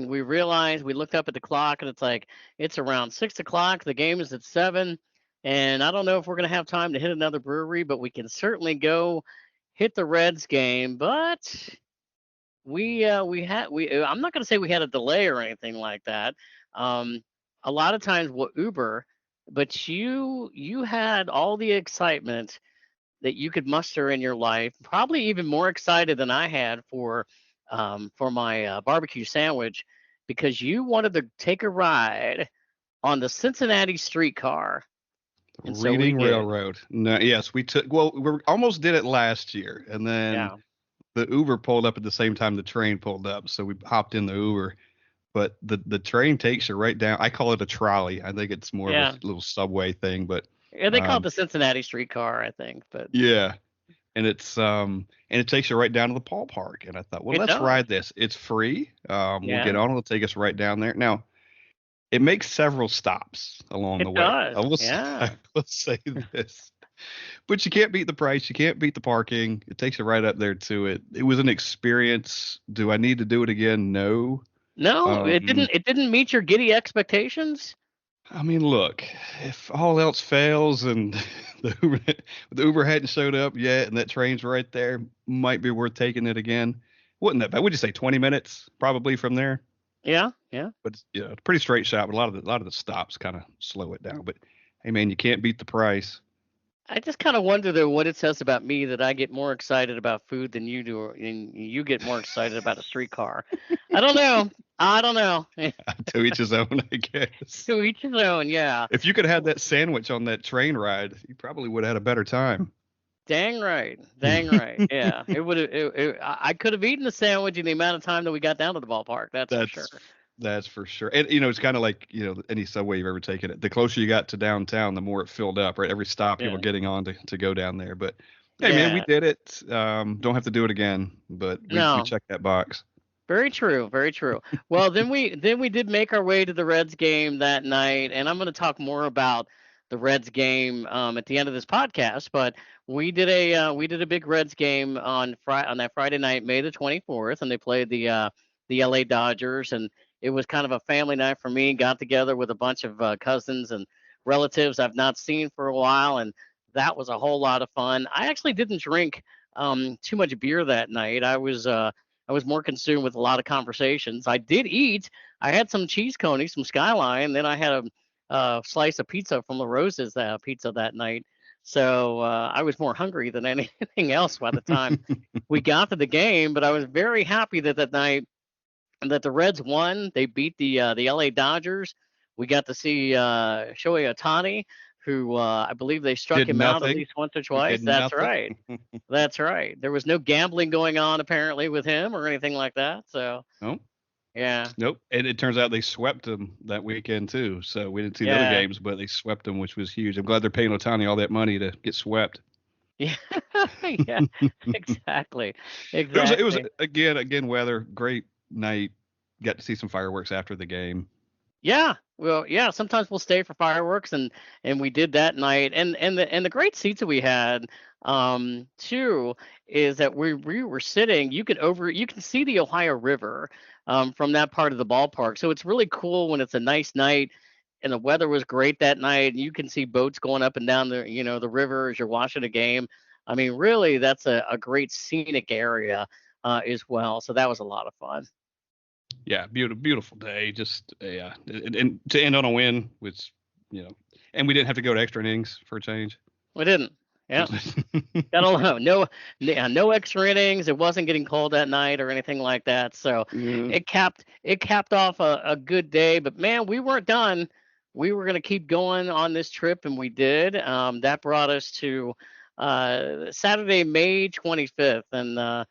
we realized we looked up at the clock, and it's like it's around 6 o'clock. The game is at 7, and I don't know if we're gonna have time to hit another brewery, but we can certainly go hit the Reds game. But I'm not gonna say we had a delay or anything like that. Um, a lot of times we'll Uber, but you had all the excitement that you could muster in your life, probably even more excited than I had for my barbecue sandwich, because you wanted to take a ride on the Cincinnati streetcar, and so we Reading did. Railroad. No, yes, we took. Well, we almost did it last year, and then Yeah, the Uber pulled up at the same time the train pulled up, so we hopped in the Uber. But the train takes you right down. I call it a trolley. I think it's more of a yeah, little subway thing, but yeah. They call it um, the Cincinnati streetcar, I think, but yeah, and it takes you right down to the ballpark. And I thought, well, it let's does. ride this. It's free. We'll get Yeah, on. It'll take us right down there. Now, it makes several stops along the it way. does. I Yeah. will say this, but you can't beat the price. You can't beat the parking. It takes you right up there to it. It was an experience. Do I need to do it again? No. No, it Um, didn't. It didn't meet your giddy expectations. I mean, look, if all else fails and the Uber hadn't showed up yet and that train's right there, might be worth taking it again. Wouldn't that bad? Would you say 20 minutes probably from there? Yeah, yeah. But it's, pretty straight shot, but a lot of the stops kind of slow it down. But Hey, man, you can't beat the price. I just kind of wonder though what it says about me that I get more excited about food than you do, and you get more excited about a streetcar. I don't know. I don't know. To each his own, I guess. To each his own. Yeah. If you could have had that sandwich on that train ride, you probably would have had a better time. Dang right. Dang right. Yeah. It would have. I could have eaten the sandwich in the amount of time that we got down to the ballpark. That's for sure. That's for sure. And it's kind of like, any subway you've ever taken it. The closer you got to downtown, the more it filled up, right? Every stop you were getting on to go down there. But hey, man, we did it. Don't have to do it again, but we checked that box. Very true. Very true. Well, then we did make our way to the Reds game that night, and I'm going to talk more about the Reds game at the end of this podcast. But we did a big Reds game on that Friday night, May the 24th, and they played the LA Dodgers, and it was kind of a family night for me. Got together with a bunch of cousins and relatives I've not seen for a while, and that was a whole lot of fun. I actually didn't drink too much beer that night. I was more consumed with a lot of conversations. I did eat. I had some cheese conies, some Skyline, then I had a slice of pizza from La Rosa's pizza that night. So I was more hungry than anything else by the time we got to the game. But I was very happy that night that the Reds won. They beat the LA Dodgers. We got to see Shohei Ohtani, who I believe they struck him out at least once or twice. That's right. That's right. There was no gambling going on apparently with him or anything like that. So nope. Yeah. Nope. And it turns out they swept them that weekend too. So we didn't see the other games, but they swept them, which was huge. I'm glad they're paying Ohtani all that money to get swept. Yeah. Yeah. Exactly. It was again weather, great night. Got to see some fireworks after the game. Yeah. Well, yeah, sometimes we'll stay for fireworks and we did that night. And the great seats that we had too is that we were sitting, you can see the Ohio River from that part of the ballpark. So it's really cool when it's a nice night and the weather was great that night and you can see boats going up and down the river as you're watching a game. I mean, really that's a great scenic area as well. So that was a lot of fun. Yeah, beautiful day. Just and to end on a win was, and we didn't have to go to extra innings for a change. We didn't. Yeah. No extra innings. It wasn't getting cold that night or anything like that. So it capped off a good day. But man, we weren't done. We were going to keep going on this trip, and we did. That brought us to Saturday, May 25th, and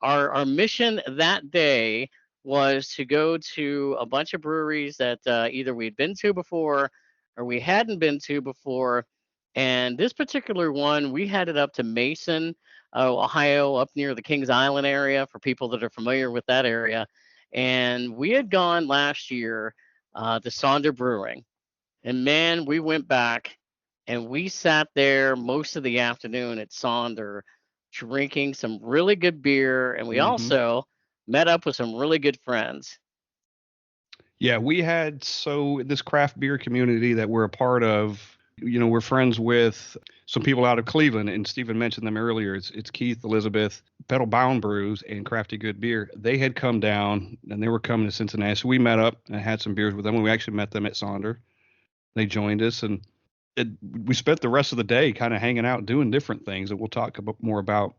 our mission that day was to go to a bunch of breweries that either we'd been to before or we hadn't been to before. And this particular one, we headed up to Mason, Ohio, up near the Kings Island area for people that are familiar with that area. And we had gone last year to Sonder Brewing. And man, we went back and we sat there most of the afternoon at Sonder drinking some really good beer. And we also met up with some really good friends. Yeah, we had this craft beer community that we're a part of. We're friends with some people out of Cleveland, and Stephen mentioned them earlier. It's Keith, Elizabeth, Pedal Bound Brews, and Crafty Good Beer. They had come down, and they were coming to Cincinnati. So we met up and had some beers with them, and we actually met them at Sonder. They joined us, and we spent the rest of the day kind of hanging out, doing different things, and we'll talk more about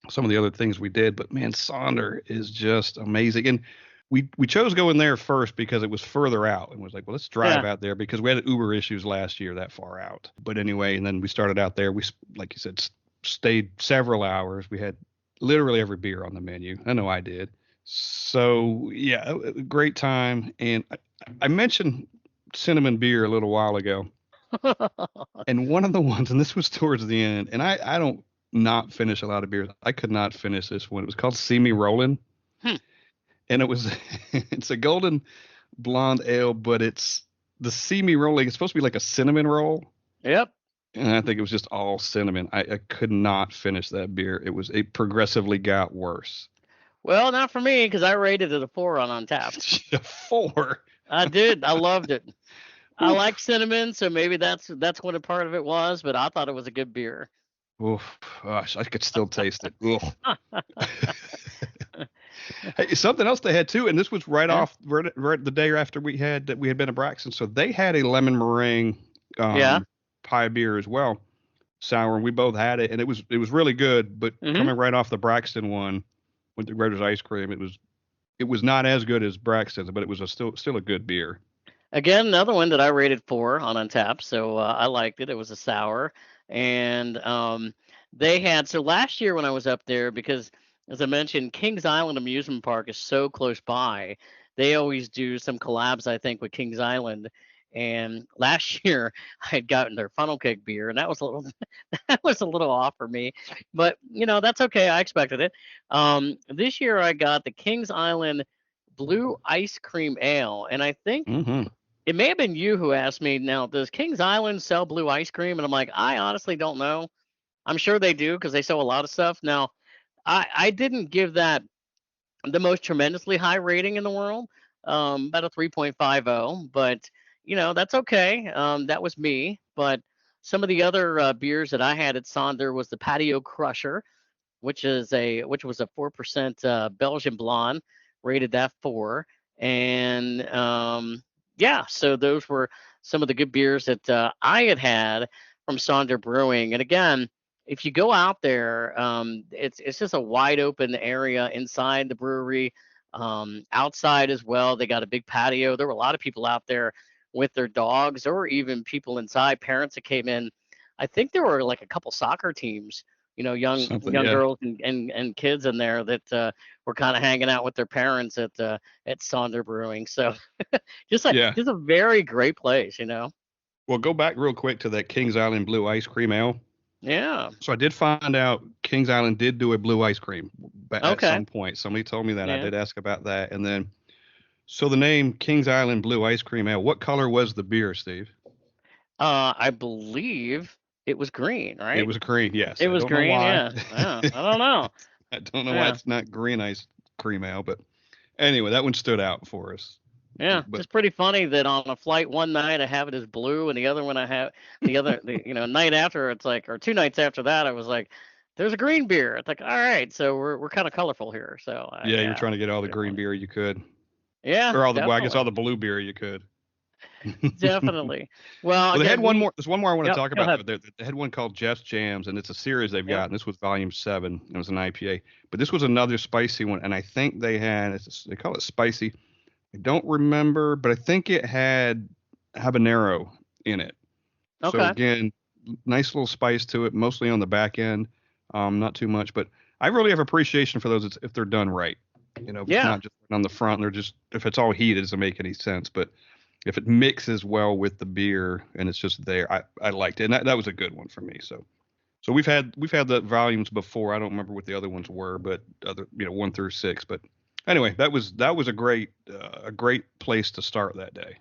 some of the other things we did. But man, Sonder is just amazing. And we chose going there first because it was further out, and was like, well, let's drive out there because we had Uber issues last year that far out. But anyway, and then we started out there. We, like you said, stayed several hours. We had literally every beer on the menu. I know I did. So yeah, a great time. And I mentioned cinnamon beer a little while ago, and one of the ones, and this was towards the end, and I don't not finish a lot of beers. I could not finish this one. It was called See Me Rollin'. And it's a golden blonde ale, but it's the See Me Rolling. It's supposed to be like a cinnamon roll. Yep. And I think it was just all cinnamon. I could not finish that beer. It progressively got worse. Well, not for me, because I rated it a 4 on Untappd. A 4? I did. I loved it. I like cinnamon, so maybe that's what a part of it was, but I thought it was a good beer. Oh, gosh, I could still taste it. Hey, something else they had too, and this was right the day after we had been to Braxton. So they had a lemon meringue Yeah. pie beer as well, sour, and we both had it, and it was really good. But Hmm. coming right off the Braxton one with the Grater's ice cream, it was not as good as Braxton's, but it was still a good beer. Again, another one that I rated 4 on Untappd, so I liked it. It was a sour, and they had so last year when I was up there, because as I mentioned, Kings Island Amusement Park is so close by. They always do some collabs, I think, with Kings Island. And last year I had gotten their funnel cake beer, and that was a little that was a little off for me, but that's okay. I expected it. This year I got the Kings Island Blue Ice Cream Ale, and I think Hmm. it may have been you who asked me, now, does Kings Island sell blue ice cream? And I'm like, I honestly don't know. I'm sure they do because they sell a lot of stuff. Now, I didn't give that the most tremendously high rating in the world, about a 3.50, but that's okay. That was me. But some of the other beers that I had at Sonder was the Patio Crusher, which was a 4% Belgian blonde, rated that 4. And yeah, so those were some of the good beers that I had from Sonder Brewing. And again, if you go out there, it's just a wide open area inside the brewery, outside as well. They got a big patio. There were a lot of people out there with their dogs, or even people inside, parents that came in. I think there were like a couple soccer teams, Something, young yeah, girls and kids in there that were kind of hanging out with their parents at Sonder Brewing. So yeah. just a very great place. Well, go back real quick to that Kings Island Blue Ice Cream Ale. Yeah. So I did find out Kings Island did do a blue ice cream at Okay. some point. Somebody told me that. I Yeah. did ask about that, and then so the name Kings Island Blue Ice Cream Ale. What color was the beer, Steve? I believe it was green, It right? was green. Yes, It I was don't know green. why. Yeah. Yeah. I don't know. I don't know why Yeah. it's not green ice cream ale, but anyway, that one stood out for us. Yeah, But just pretty funny that on a flight one night I have it as blue, and the other one I have the night after, it's like, or 2 nights after that, I was like, there's a green beer. It's like, all right, so we're kind of colorful here. So yeah, you were yeah, trying to get all the pretty green funny. beer you could, Yeah, or I guess all definitely, the blue beer you could. definitely. Well, Well, they had again, one more. There's one more I want to yep, talk go about. ahead. They had one called Jeff's Jams, and it's a series they've Yep. got. And this was Volume 7. It was an IPA, but this was another spicy one. And I think they call it spicy. I don't remember, but I think it had habanero in it. So Okay. again, nice little spice to it, mostly on the back end, not too much. But I really have appreciation for those if they're done right. If it's Yeah. not just on the front, they're just if it's all heated, it doesn't make any sense. But if it mixes well with the beer and it's just there, I liked it, and that was a good one for me. So we've had the volumes before. I don't remember what the other ones were, but other 1 through 6. But anyway, that was a great place to start that day.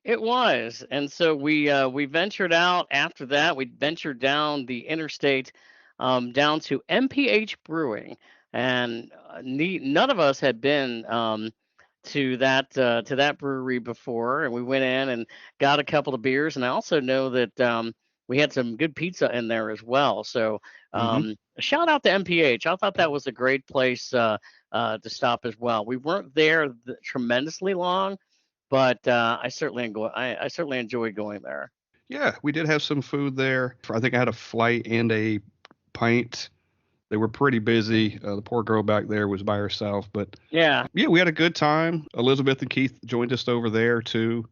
It was, and so we ventured out after that. We ventured down the interstate, down to MPH Brewing, and none of us had been to that brewery before, and we went in and got a couple of beers. And I also know that we had some good pizza in there as well. So Hmm. a shout out to MPH. I thought that was a great place to stop as well. We weren't there tremendously long, but I certainly enjoy going there. Yeah, we did have some food there. I think I had a flight and a pint. They were pretty busy. The poor girl back there was by herself, but Yeah. yeah, we had a good time. Elizabeth and Keith joined us over there too.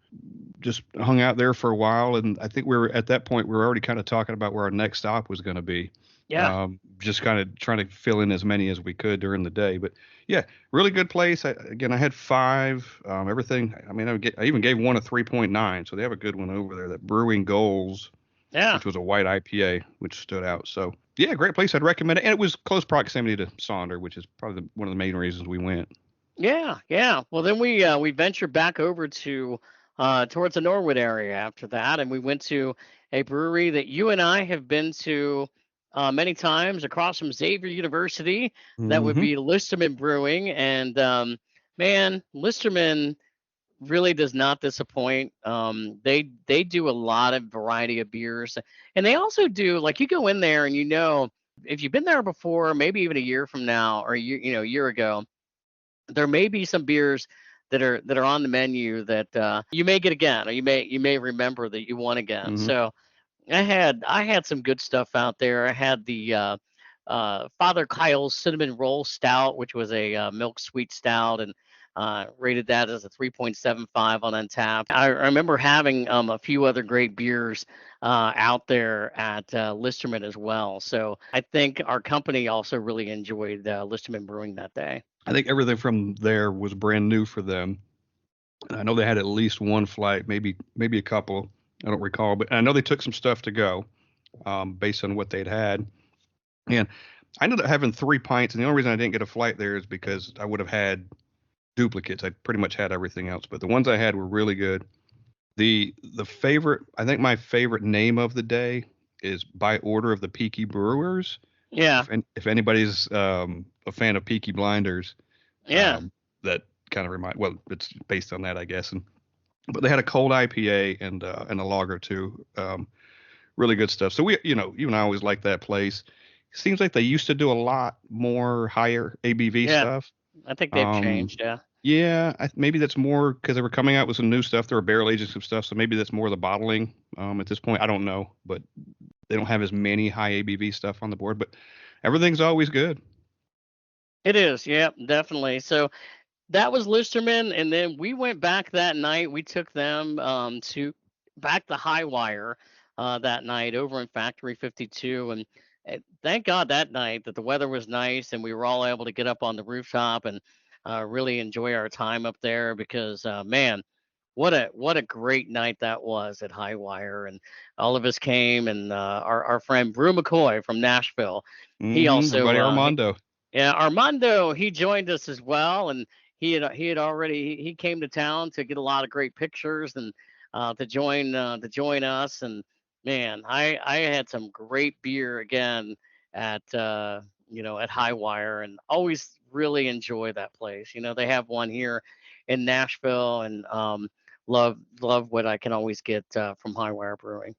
Just hung out there for a while, and I think we were at that point. We were already kind of talking about where our next stop was going to be. Yeah. Just kind of trying to fill in as many as we could during the day. But yeah, really good place. I had 5. Everything. I mean, I even gave one a 3.9. So they have a good one over there. That Brewing Goals, Yeah. which was a white IPA, which stood out. So yeah, great place. I'd recommend it, and it was close proximity to Sonder, which is probably one of the main reasons we went. Yeah. Yeah. Well, then we ventured back over to towards the Norwood area after that, and we went to a brewery that you and I have been to many times across from Xavier University. That would Hmm. be Listerman Brewing, and man, Listerman really does not disappoint. They do a lot of variety of beers, and they also do, like, you go in there and if you've been there before, maybe even a year from now, or a year ago, there may be some beers that are on the menu that you may get again, or you may remember that you won again. Hmm. So I had some good stuff out there. I had the Father Kyle's Cinnamon Roll Stout, which was a milk sweet stout, and rated that as a 3.75 on Untapped. I remember having a few other great beers out there at Listerman as well. So I think our company also really enjoyed Listerman Brewing that day. I think everything from there was brand new for them. And I know they had at least one flight, maybe a couple. I don't recall, but I know they took some stuff to go based on what they'd had. And I ended up having 3 pints, and the only reason I didn't get a flight there is because I would have had duplicates. I pretty much had everything else, but the ones I had were really good. The favorite, I think my favorite name of the day is By Order of the Peaky Brewers. Yeah, If anybody's a fan of Peaky Blinders, yeah. that kind of well, it's based on that, I guess. But they had a cold IPA and a lager too. Really good stuff. So you and I always liked that place. Seems like they used to do a lot more higher ABV Yeah, stuff. I think they've changed. Yeah. Yeah, maybe that's more because they were coming out with some new stuff. They were barrel aging some stuff, so maybe that's more the bottling at this point. I don't know, but they don't have as many high ABV stuff on the board. But everything's always good. It is. Yeah, definitely. So that was Listerman, and then we went back that night. We took them to back to High Wire that night over in Factory 52, and thank God that night that the weather was nice and we were all able to get up on the rooftop and really enjoy our time up there because man, what a great night that was at High Wire, and all of us came, and our friend Brew McCoy from Nashville, he Our also buddy Armando. yeah, Armando, he joined us as well, and he had already he came to town to get a lot of great pictures and to join us. And man, I had some great beer again at at High Wire, and always really enjoy that place. They have one here in Nashville, and love what I can always get from High Wire Brewing.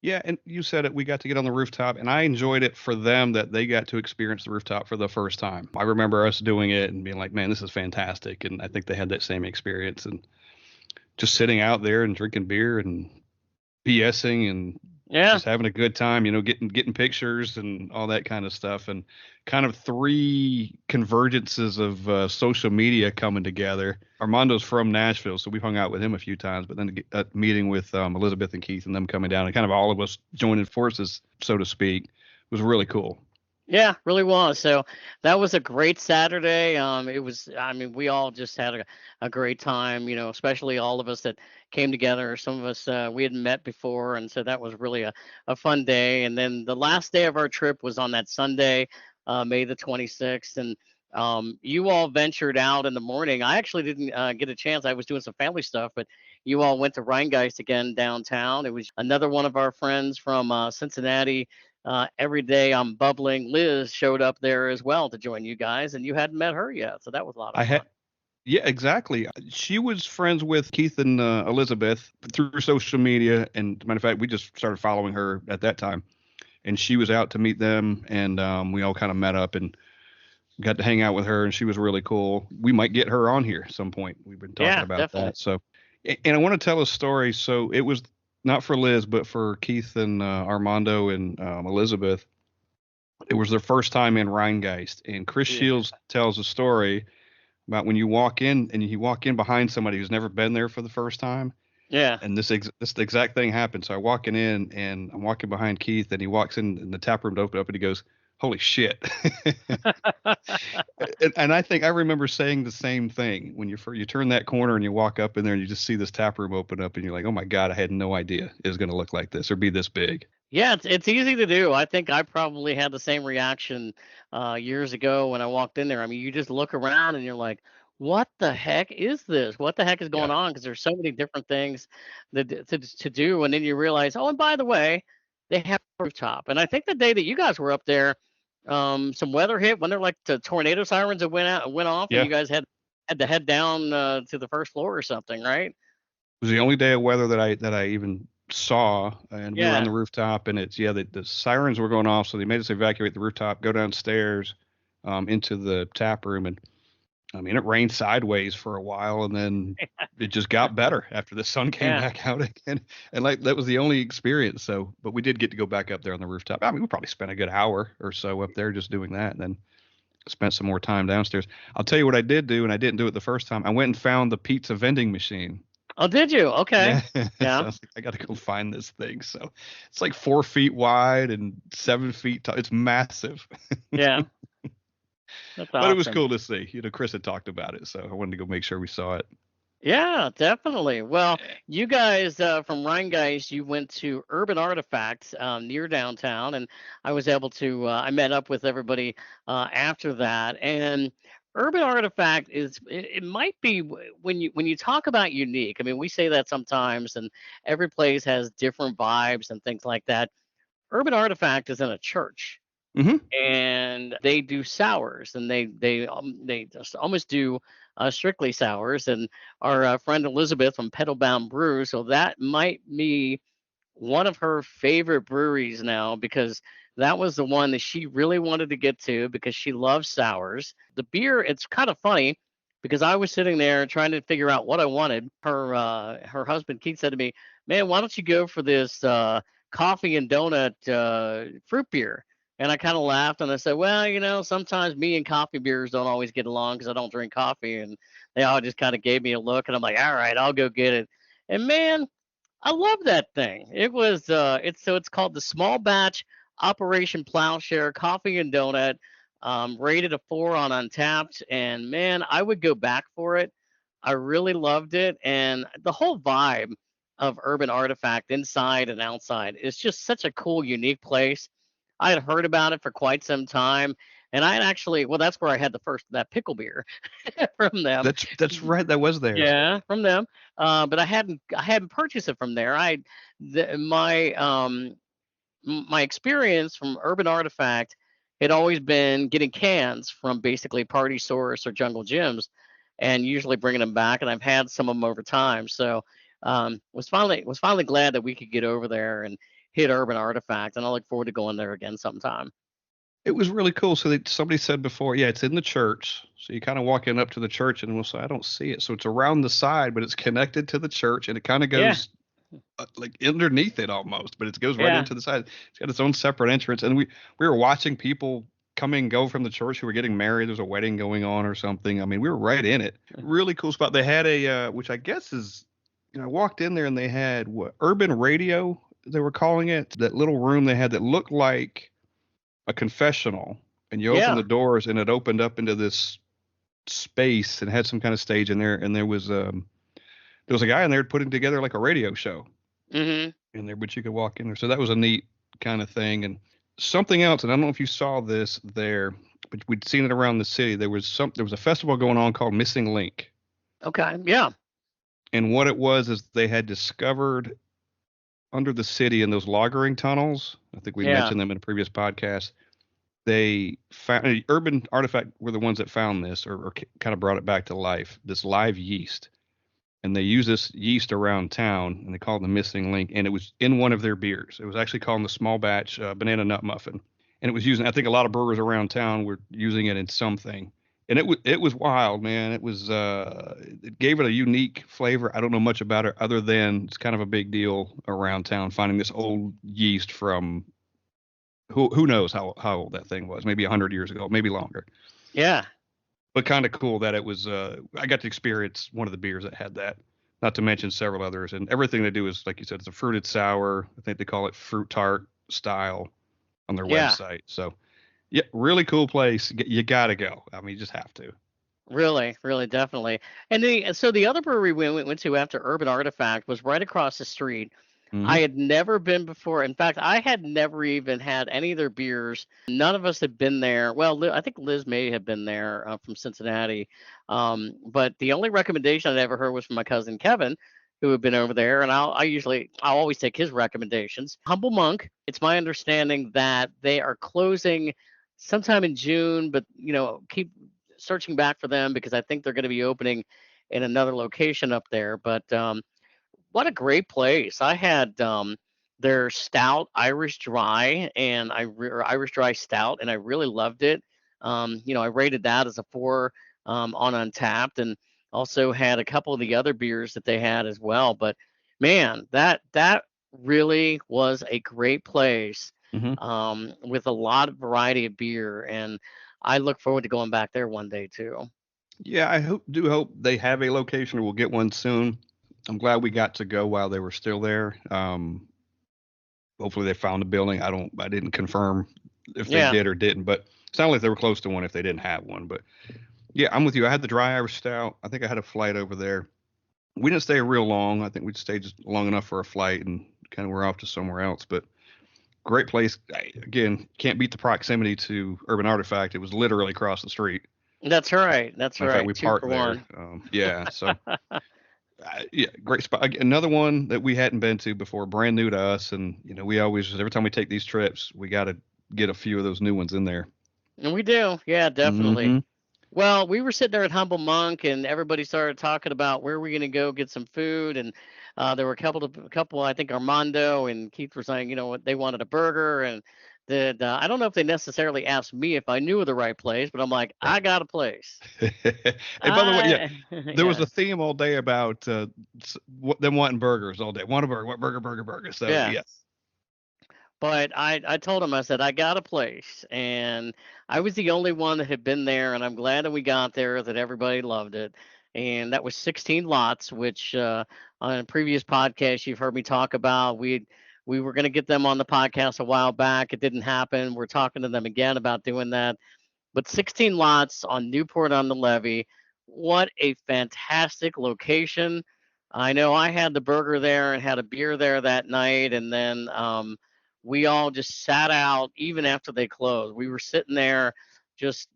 Yeah, and you said it. We got to get on the rooftop, and I enjoyed it for them that they got to experience the rooftop for the first time. I remember us doing it and being like, "Man, this is fantastic!" And I think they had that same experience, and just sitting out there and drinking beer and BSing and Yeah, just having a good time, getting pictures and all that kind of stuff, and kind of three convergences of social media coming together. Armando's from Nashville, so we've hung out with him a few times, but then a meeting with Elizabeth and Keith and them coming down, and kind of all of us joining forces, so to speak, was really cool. yeah, really was. So that was a great Saturday. It was, I mean, we all just had a great time, especially all of us that came together. Some of us we hadn't met before, and so that was really a fun day. And then the last day of our trip was on that Sunday, May the 26th, and you all ventured out in the morning. I actually didn't get a chance. I was doing some family stuff, but you all went to Rheingeist again downtown. It was another one of our friends from Cincinnati. Every day I'm bubbling. Liz showed up there as well to join you guys, and you hadn't met her yet, so that was a lot of I fun. had Yeah, exactly. She was friends with Keith and Elizabeth through social media, and matter of fact, we just started following her at that time. And she was out to meet them, and we all kind of met up and got to hang out with her, and she was really cool. We might get her on here at some point. We've been talking Yeah, about definitely. that. So, and I want to tell a story. So it was not for Liz, but for Keith and Armando and Elizabeth. It was their first time in Rheingeist, and Chris Yeah. Shields tells a story about when you walk in and you walk in behind somebody who's never been there for the first time. Yeah. And this exact thing happened. So I walking in and I'm walking behind Keith, and he walks in and the tap room to open up, and he goes, "Holy shit!" and I think I remember saying the same thing when you turn that corner and you walk up in there and you just see this tap room open up, and you're like, "Oh my god, I had no idea it was going to look like this or be this big." Yeah, it's easy to do. I think I probably had the same reaction years ago when I walked in there. I mean, you just look around and you're like, "What the heck is this? What the heck is going Yeah. on?" Because there's so many different things to do, and then you realize, oh, and by the way, they have a rooftop. And I think the day that you guys were up there, some weather hit when they're like the tornado sirens that went off, and Yeah. you guys had to head down to the first floor or something, right? It was the only day of weather that I even saw, and we were on Yeah. the rooftop, and the sirens were going off, so they made us evacuate the rooftop, go downstairs into the tap room, and I mean, it rained sideways for a while, and then it just got better after the sun came Yeah. back out again. And like that was the only experience. So, but we did get to go back up there on the rooftop. I mean, we probably spent a good hour or so up there just doing that, and then spent some more time downstairs. I'll tell you what I did do, and I didn't do it the first time. I went and found the pizza vending machine. Oh, did you? Okay. Yeah, so I Yeah. was like, I got to go find this thing. So it's like 4 feet wide and 7 feet tall. It's massive. Yeah. That's But it was awesome. cool to see. Chris had talked about it, so I wanted to go make sure we saw it. Yeah, definitely. Well, you guys from Rhine Guys, you went to Urban Artifacts near downtown, and I was able to. I met up with everybody after that, and Urban Artifact it might be when you talk about unique. I mean, we say that sometimes, and every place has different vibes and things like that. Urban Artifact is in a church, Hmm. and they do sours, and they just almost do strictly sours. And our friend Elizabeth from Pedalbound Brew, so that might be one of her favorite breweries now, because that was the one that she really wanted to get to because she loves sours. The beer, it's kind of funny because I was sitting there trying to figure out what I wanted. Her husband Keith said to me, "Man, why don't you go for this coffee and donut fruit beer?" And I kind of laughed and I said, "Well, sometimes me and coffee beers don't always get along because I don't drink coffee." And they all just kind of gave me a look, and I'm like, "All right, I'll go get it." And man, I love that thing. It's called the Small Batch Operation Plowshare Coffee and Donut, rated a 4 on Untapped, and man, I would go back for it. I really loved it, and the whole vibe of Urban Artifact inside and outside is just such a cool, unique place. I had heard about it for quite some time, and I had actually, well, that's where I had the first that pickle beer from them. That's right. That was there. Yeah, from them. But I hadn't purchased it from there. The, my experience from Urban Artifact had always been getting cans from basically Party Source or Jungle Gyms, and usually bringing them back. And I've had some of them over time. So was finally glad that we could get over there and hit Urban Artifact, and I look forward to going there again sometime. It was really cool. So somebody said before, yeah, it's in the church. So you kind of walk in up to the church, and we'll say, I don't see it. So it's around the side, but it's connected to the church, and it kind of Yeah, goes like underneath it almost, but it goes right yeah, into the side. It's got its own separate entrance, and we were watching people come and go from the church who were getting married. There's a wedding going on or something. I mean, we were right in it. Really cool spot. They had which I guess is, I walked in there and they had what urban radio they were calling it. That little room they had that looked like a confessional, and you open the yeah. doors and it opened up into this space and had some kind of stage in there, and there was a guy in there putting together like a radio show Mhm. in there, but you could walk in there. So that was a neat kind of thing. And something else, and I don't know if you saw this there, but we'd seen it around the city. There was a festival going on called Missing Link. Okay. Yeah. And what it was is they had discovered under the city in those loggering tunnels. I think we Yeah. mentioned them in a previous podcast. They found Urban Artifact were the ones that found this, or kind of brought it back to life. This live yeast, and they use this yeast around town, and they call it the missing link. And it was in one of their beers. It was actually called the Small Batch Banana Nut Muffin, and it was using. I think a lot of brewers around town were using it in something, and it was wild, man. It gave it a unique flavor. I don't know much about it other than it's kind of a big deal around town finding this old yeast from who knows how old that thing was, maybe 100 years ago, maybe longer. Yeah. But kind of cool that it was I got to experience one of the beers that had that, not to mention several others. And everything they do is, like you said, it's a fruited sour. I think they call it fruit tart style on their Yeah. website. So yeah, really cool place. You gotta go. I mean, you just have to. Really, really, definitely. And so the other brewery we went to after Urban Artifact was right across the street. I Hmm. had never been before. In fact, I had never even had any of their beers. None of us had been there. Well, I think Liz may have been there from Cincinnati. But the only recommendation I'd ever heard was from my cousin Kevin, who had been over there. And I'll always take his recommendations. Humble Monk. It's my understanding that they are closing sometime in June, but keep searching back for them because I think they're going to be opening in another location up there. But what a great place. I had their stout Irish dry or Irish dry stout, and I really loved it. I rated that as a 4 on Untapped, and also had a couple of the other beers that they had as well. But man, that really was a great place, Hmm. with a lot of variety of beer, and I look forward to going back there one day too. Yeah, do hope they have a location or we'll get one soon. I'm glad we got to go while they were still there. Hopefully they found the building. I didn't confirm if they Yeah. did or didn't, but it sounded like they were close to one if they didn't have one. But yeah, I'm with you. I had the dry Irish stout. I think I had a flight over there. We didn't stay real long. I think we stayed just long enough for a flight and kind of we're off to somewhere else. But great place. Again, can't beat the proximity to Urban Artifact. It was literally across the street. That's right. That's Matter of fact, right. we Two parked for there. one. Yeah, so yeah, great spot. Another one that we hadn't been to before, brand new to us, and we always every time we take these trips, we got to get a few of those new ones in there. And we do. Yeah, definitely. Hmm. Well, we were sitting there at Humble Monk, and everybody started talking about where we're going to go get some food, and there were a couple. I think Armando and Keith were saying, what they wanted a burger, and that I don't know if they necessarily asked me if I knew of the right place, but I'm like, Right. I got a place. And by the way, yeah, there was Yeah, a theme all day about them wanting burgers all day. Want a burger? What burger? Burger? Burger? So yeah. yeah. But I told him, I said, I got a place. And I was the only one that had been there. And I'm glad that we got there, that everybody loved it. And that was 16 lots, which on a previous podcast you've heard me talk about. We were going to get them on the podcast a while back. It didn't happen. We're talking to them again about doing that. But 16 lots on Newport on the Levee. What a fantastic location. I know I had the burger there and had a beer there that night. And then we all just sat out even after they closed. We were sitting there just,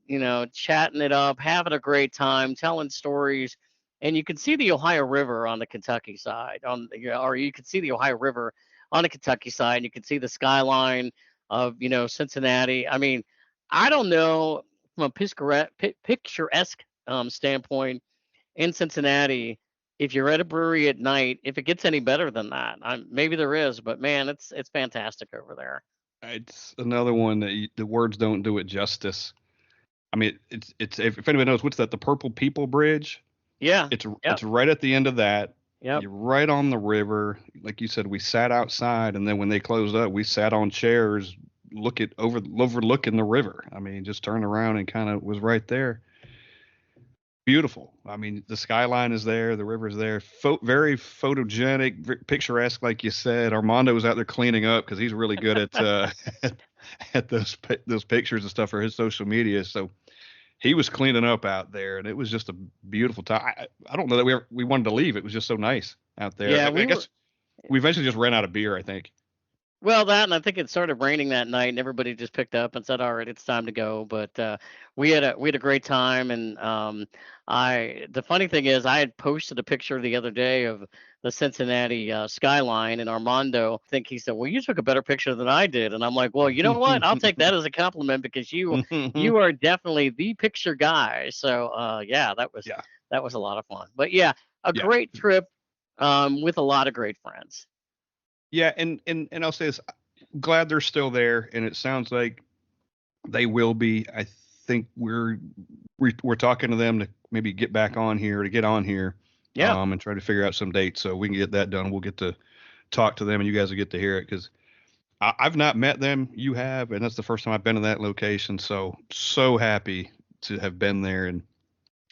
chatting it up, having a great time, telling stories. And you can see the Ohio River on the Kentucky side, or you can see the Ohio River on the Kentucky side. And you can see the skyline of, Cincinnati. I mean, I don't know from a picturesque standpoint in Cincinnati, if you're at a brewery at night, if it gets any better than that. Maybe there is, but man, it's fantastic over there. It's another one that the words don't do it justice. I mean, it's if anybody knows what's that, the Purple People Bridge. Yeah. It's Yep. right at the end of that. Yep. You're right on the river. Like you said, we sat outside, and then when they closed up, we sat on chairs, overlooking the river. I mean, just turned around and kind of was right there. Beautiful. I mean, the skyline is there, the river's there. Very photogenic, picturesque, like you said. Armando was out there cleaning up because he's really good at at those pictures and stuff for his social media. So he was cleaning up out there, and it was just a beautiful time. I don't know that we wanted to leave. It was just so nice out there. Yeah, I we were. guess we eventually just ran out of beer, I think. Well, that, and I think it started raining that night, and everybody just picked up and said, "All right, it's time to go." But we had a great time, and the funny thing is, I had posted a picture the other day of the Cincinnati skyline, and Armando, I think he said, "Well, you took a better picture than I did," and I'm like, "Well, you know what? I'll take that as a compliment because you are definitely the picture guy." So yeah, Yeah, that was a lot of fun. But yeah, a yeah, great trip with a lot of great friends. yeah. And I'll say this: glad they're still there, and it sounds like they will be. I think we're talking to them to maybe get back on here, to get on here, Yeah. and try to figure out some dates so we can get that done. We'll get to talk to them, and you guys will get to hear it because I've not met them. You have, and that's the first time I've been to that location. So happy to have been there and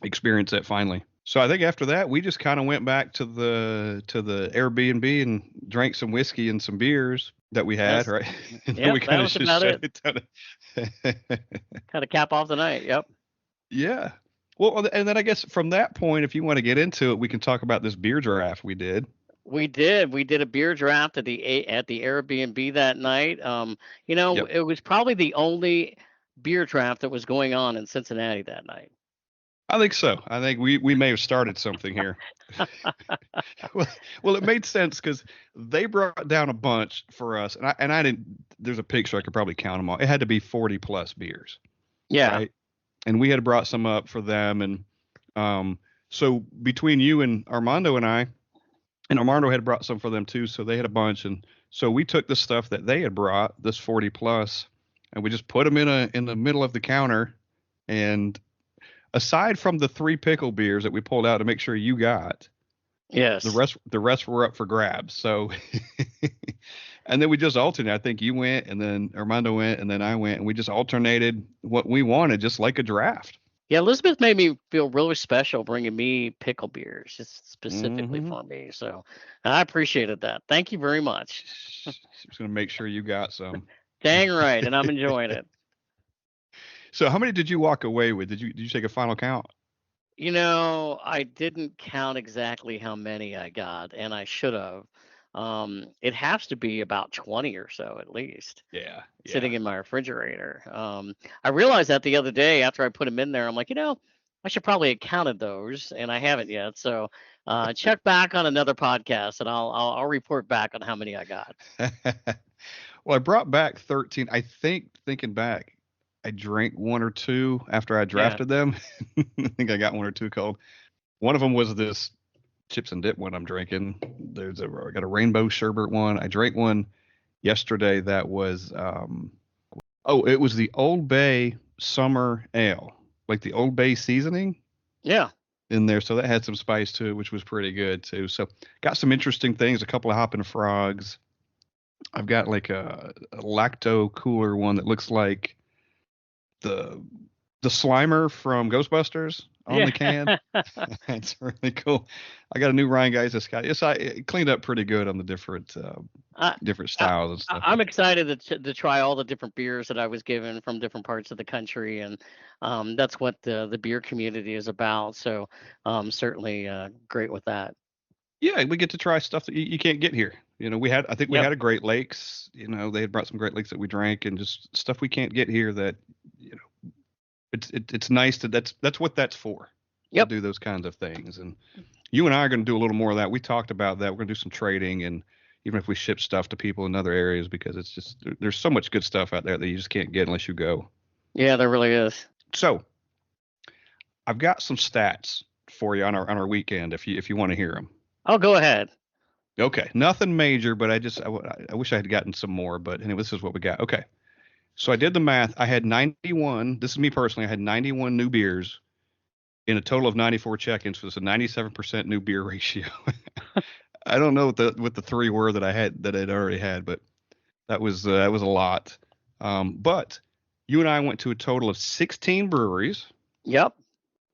experience that finally. So I think after that we just kind of went back to the Airbnb and drank some whiskey and some beers that we had, That's right? And then Yep, we that kind of was just about shut it. it down. Kind of cap off the night. Yep. Yeah. Well, and then I guess from that point, if you want to get into it, we can talk about this beer draft we did. We did. We did a beer draft at the Airbnb that night. Yep. It was probably the only beer draft that was going on in Cincinnati that night. I think so. I think we may have started something here. Well, it made sense because they brought down a bunch for us, and I didn't. There's a picture I could probably count them all. It had to be 40 plus beers, Yeah. right? And we had brought some up for them, and so between you and Armando and Armando had brought some for them too, so they had a bunch, and so we took the stuff that they had brought, this 40 plus, and we just put them in the middle of the counter, and aside from the 3 pickle beers that we pulled out to make sure you got, Yes. the rest were up for grabs. So, and then we just alternated. I think you went, and then Armando went, and then I went, and we just alternated what we wanted, just like a draft. Yeah, Elizabeth made me feel really special bringing me pickle beers, just specifically Mm-hmm. for me. So I appreciated that. Thank you very much. Just gonna make sure you got some. Dang right, and I'm enjoying it. So, how many did you walk away with? Did you take a final count? I didn't count exactly how many I got, and I should have. It has to be about 20 or so at least Yeah, sitting yeah. in my refrigerator. I realized that the other day after I put them in there, I'm like, I should probably have counted those, and I haven't yet. So check back on another podcast, and I'll report back on how many I got. Well, I brought back 13. I think, thinking back, I drank 1 or 2 after I Yeah. drafted them. I think I got 1 or 2 cold. One of them was this chips and dip one I'm drinking. I got a rainbow sherbet one. I drank one yesterday that was it was the Old Bay Summer Ale, like the Old Bay seasoning Yeah. in there. So that had some spice to it, which was pretty good too. So got some interesting things, a couple of hopping frogs. I've got like a lacto cooler one that looks like the Slimer from Ghostbusters on Yeah. the can. That's really cool. I got a new Ryan Geisler Scott. Yes, I cleaned up pretty good on the different I, different I, styles and stuff. I'm excited to try all the different beers that I was given from different parts of the country, and that's what the beer community is about. So certainly great with that. Yeah, we get to try stuff that you can't get here. I think we Yep. had a Great Lakes. They had brought some Great Lakes that we drank, and just stuff we can't get here that, it's nice that's what that's for. Yep. To do those kinds of things. And you and I are going to do a little more of that. We talked about that. We're going to do some trading, and even if we ship stuff to people in other areas, because it's just there's so much good stuff out there that you just can't get unless you go. Yeah, there really is. So I've got some stats for you on our weekend if you want to hear them. Oh, go ahead. Okay, nothing major, but I wish I had gotten some more. But anyway, this is what we got. Okay, so I did the math. I had 91. This is me personally. I had 91 new beers in a total of 94 check-ins. So it's a 97% new beer ratio. I don't know what the 3 were that I'd already had, but that was a lot. But you and I went to a total of 16 breweries. Yep.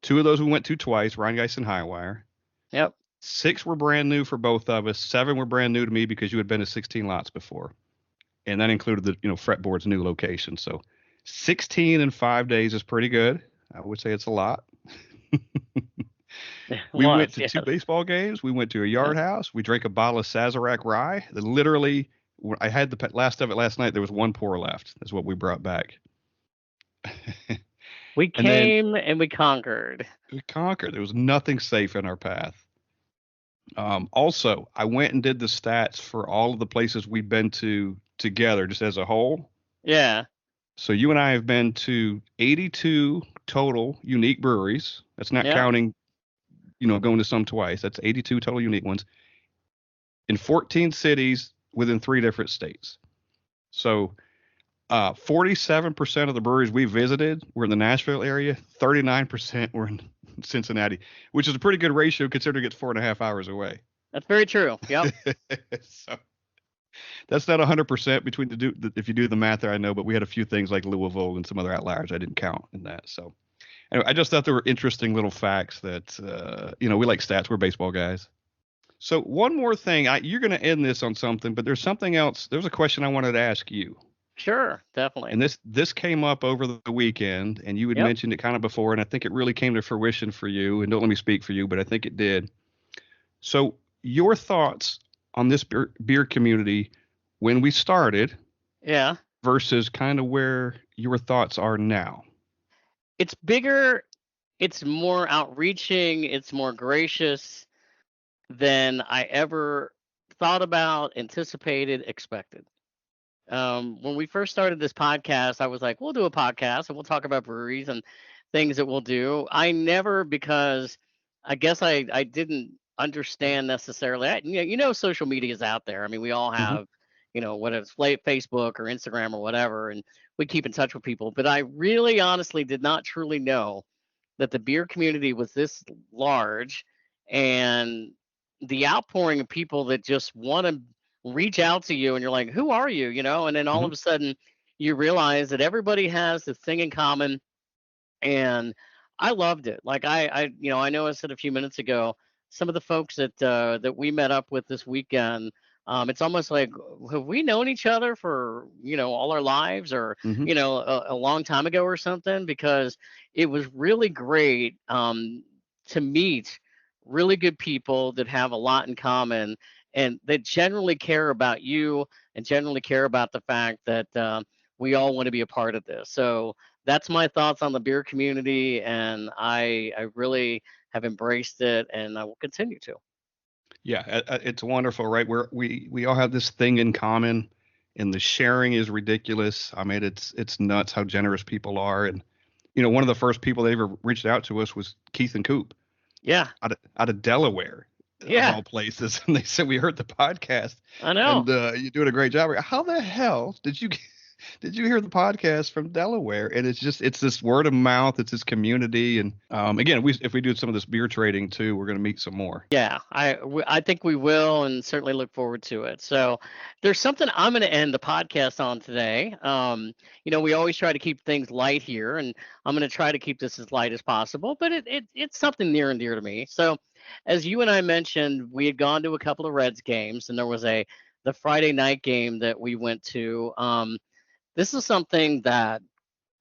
2 of those we went to twice, Rheingeist and Highwire. Yep. 6 were brand new for both of us. 7 were brand new to me because you had been to 16 lots before, and that included the Fretboard's new location. So 16 in 5 days is pretty good. I would say it's a lot. We went to 2 baseball games. We went to a yard house. We drank a bottle of Sazerac rye. That literally, I had the last of it last night. There was 1 pour left. That's what we brought back. We came and we conquered. We conquered. There was nothing safe in our path. Also, I went and did the stats for all of the places we've been to together, just as a whole. Yeah. So you and I have been to 82 total unique breweries. That's not counting, going to some twice. That's 82 total unique ones in 14 cities within 3 different states. So 47% of the breweries we visited were in the Nashville area. 39% were in Cincinnati, which is a pretty good ratio considering it's 4.5 hours away. That's very true. Yep. So that's not 100% between if you do the math there, I know, but we had a few things like Louisville and some other outliers I didn't count in that. So anyway, I just thought there were interesting little facts that, we like stats. We're baseball guys. So one more thing, you're going to end this on something, but there's something else. There's a question I wanted to ask you. Sure, definitely. And this came up over the weekend, and you had mentioned it kind of before, and I think it really came to fruition for you. And don't let me speak for you, but I think it did. So your thoughts on this beer community when we started, versus kind of where your thoughts are now. It's bigger, it's more outreaching, it's more gracious than I ever thought about, anticipated, expected. When we first started this podcast, I was like, we'll do a podcast and we'll talk about breweries and things that we'll do. I never, because I guess I didn't understand necessarily. Social media is out there. I mean, we all have, whether it's Facebook or Instagram or whatever, and we keep in touch with people. But I really honestly did not truly know that the beer community was this large, and the outpouring of people that just want to reach out to you, and you're like, who are you? And then all Hmm. of a sudden you realize that everybody has this thing in common, and I loved it. Like I know I said a few minutes ago, some of the folks that we met up with this weekend, it's almost like, have we known each other for all our lives, or Hmm. a long time ago or something? Because it was really great to meet really good people that have a lot in common, and that generally care about you, and generally care about the fact that we all want to be a part of this. So that's my thoughts on the beer community, and I really have embraced it, and I will continue to. Yeah, it's wonderful, right? We all have this thing in common, and the sharing is ridiculous. I mean, it's nuts how generous people are, and one of the first people that ever reached out to us was Keith and Coop Yeah, out of Delaware, of yeah, all places, and they said we heard the podcast, I know. and you're doing a great job. How the hell did you hear the podcast from Delaware? And it's this word of mouth. It's this community. And again, if we do some of this beer trading too, we're going to meet some more. Yeah, I think we will, and certainly look forward to it. So there's something I'm going to end the podcast on today. We always try to keep things light here, and I'm going to try to keep this as light as possible, but it's something near and dear to me. So as you and I mentioned, we had gone to a couple of Reds games, and there was the Friday night game that we went to. This is something that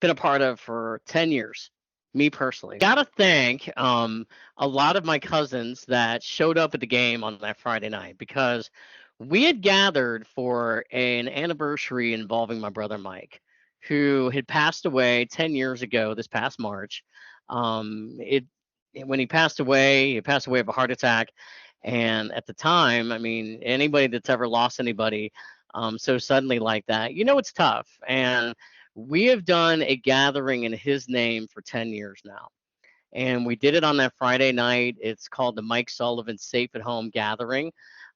been a part of for 10 years, me personally. Gotta thank a lot of my cousins that showed up at the game on that Friday night, because we had gathered for an anniversary involving my brother Mike, who had passed away 10 years ago this past March. When he passed away of a heart attack. And at the time, I mean, anybody that's ever lost anybody so suddenly like that, it's tough. And we have done a gathering in his name for 10 years now. And we did it on that Friday night. It's called the Mike Sullivan Safe at Home Gathering.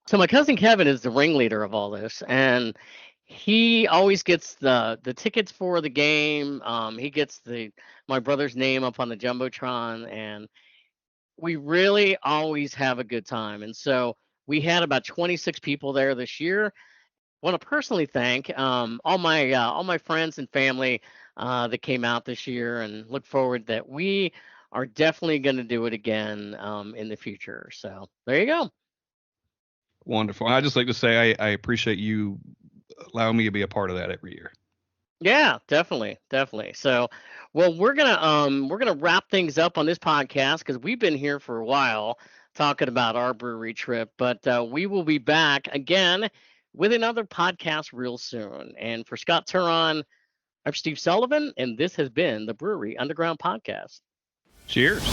So my cousin Kevin is the ringleader of all this, and he always gets the tickets for the game. He gets my brother's name up on the jumbotron, and we really always have a good time. And so we had about 26 people there this year. Want to personally thank all my friends and family that came out this year, and look forward that we are definitely going to do it again in the future. So there you go. Wonderful. And I just like to say I appreciate you allowing me to be a part of that every year. Yeah, definitely, definitely. So, well, we're gonna wrap things up on this podcast, because we've been here for a while talking about our brewery trip, but we will be back again with another podcast real soon. And for Scott Touron, I'm Steve Sullivan, and this has been the Brewery Underground Podcast. Cheers.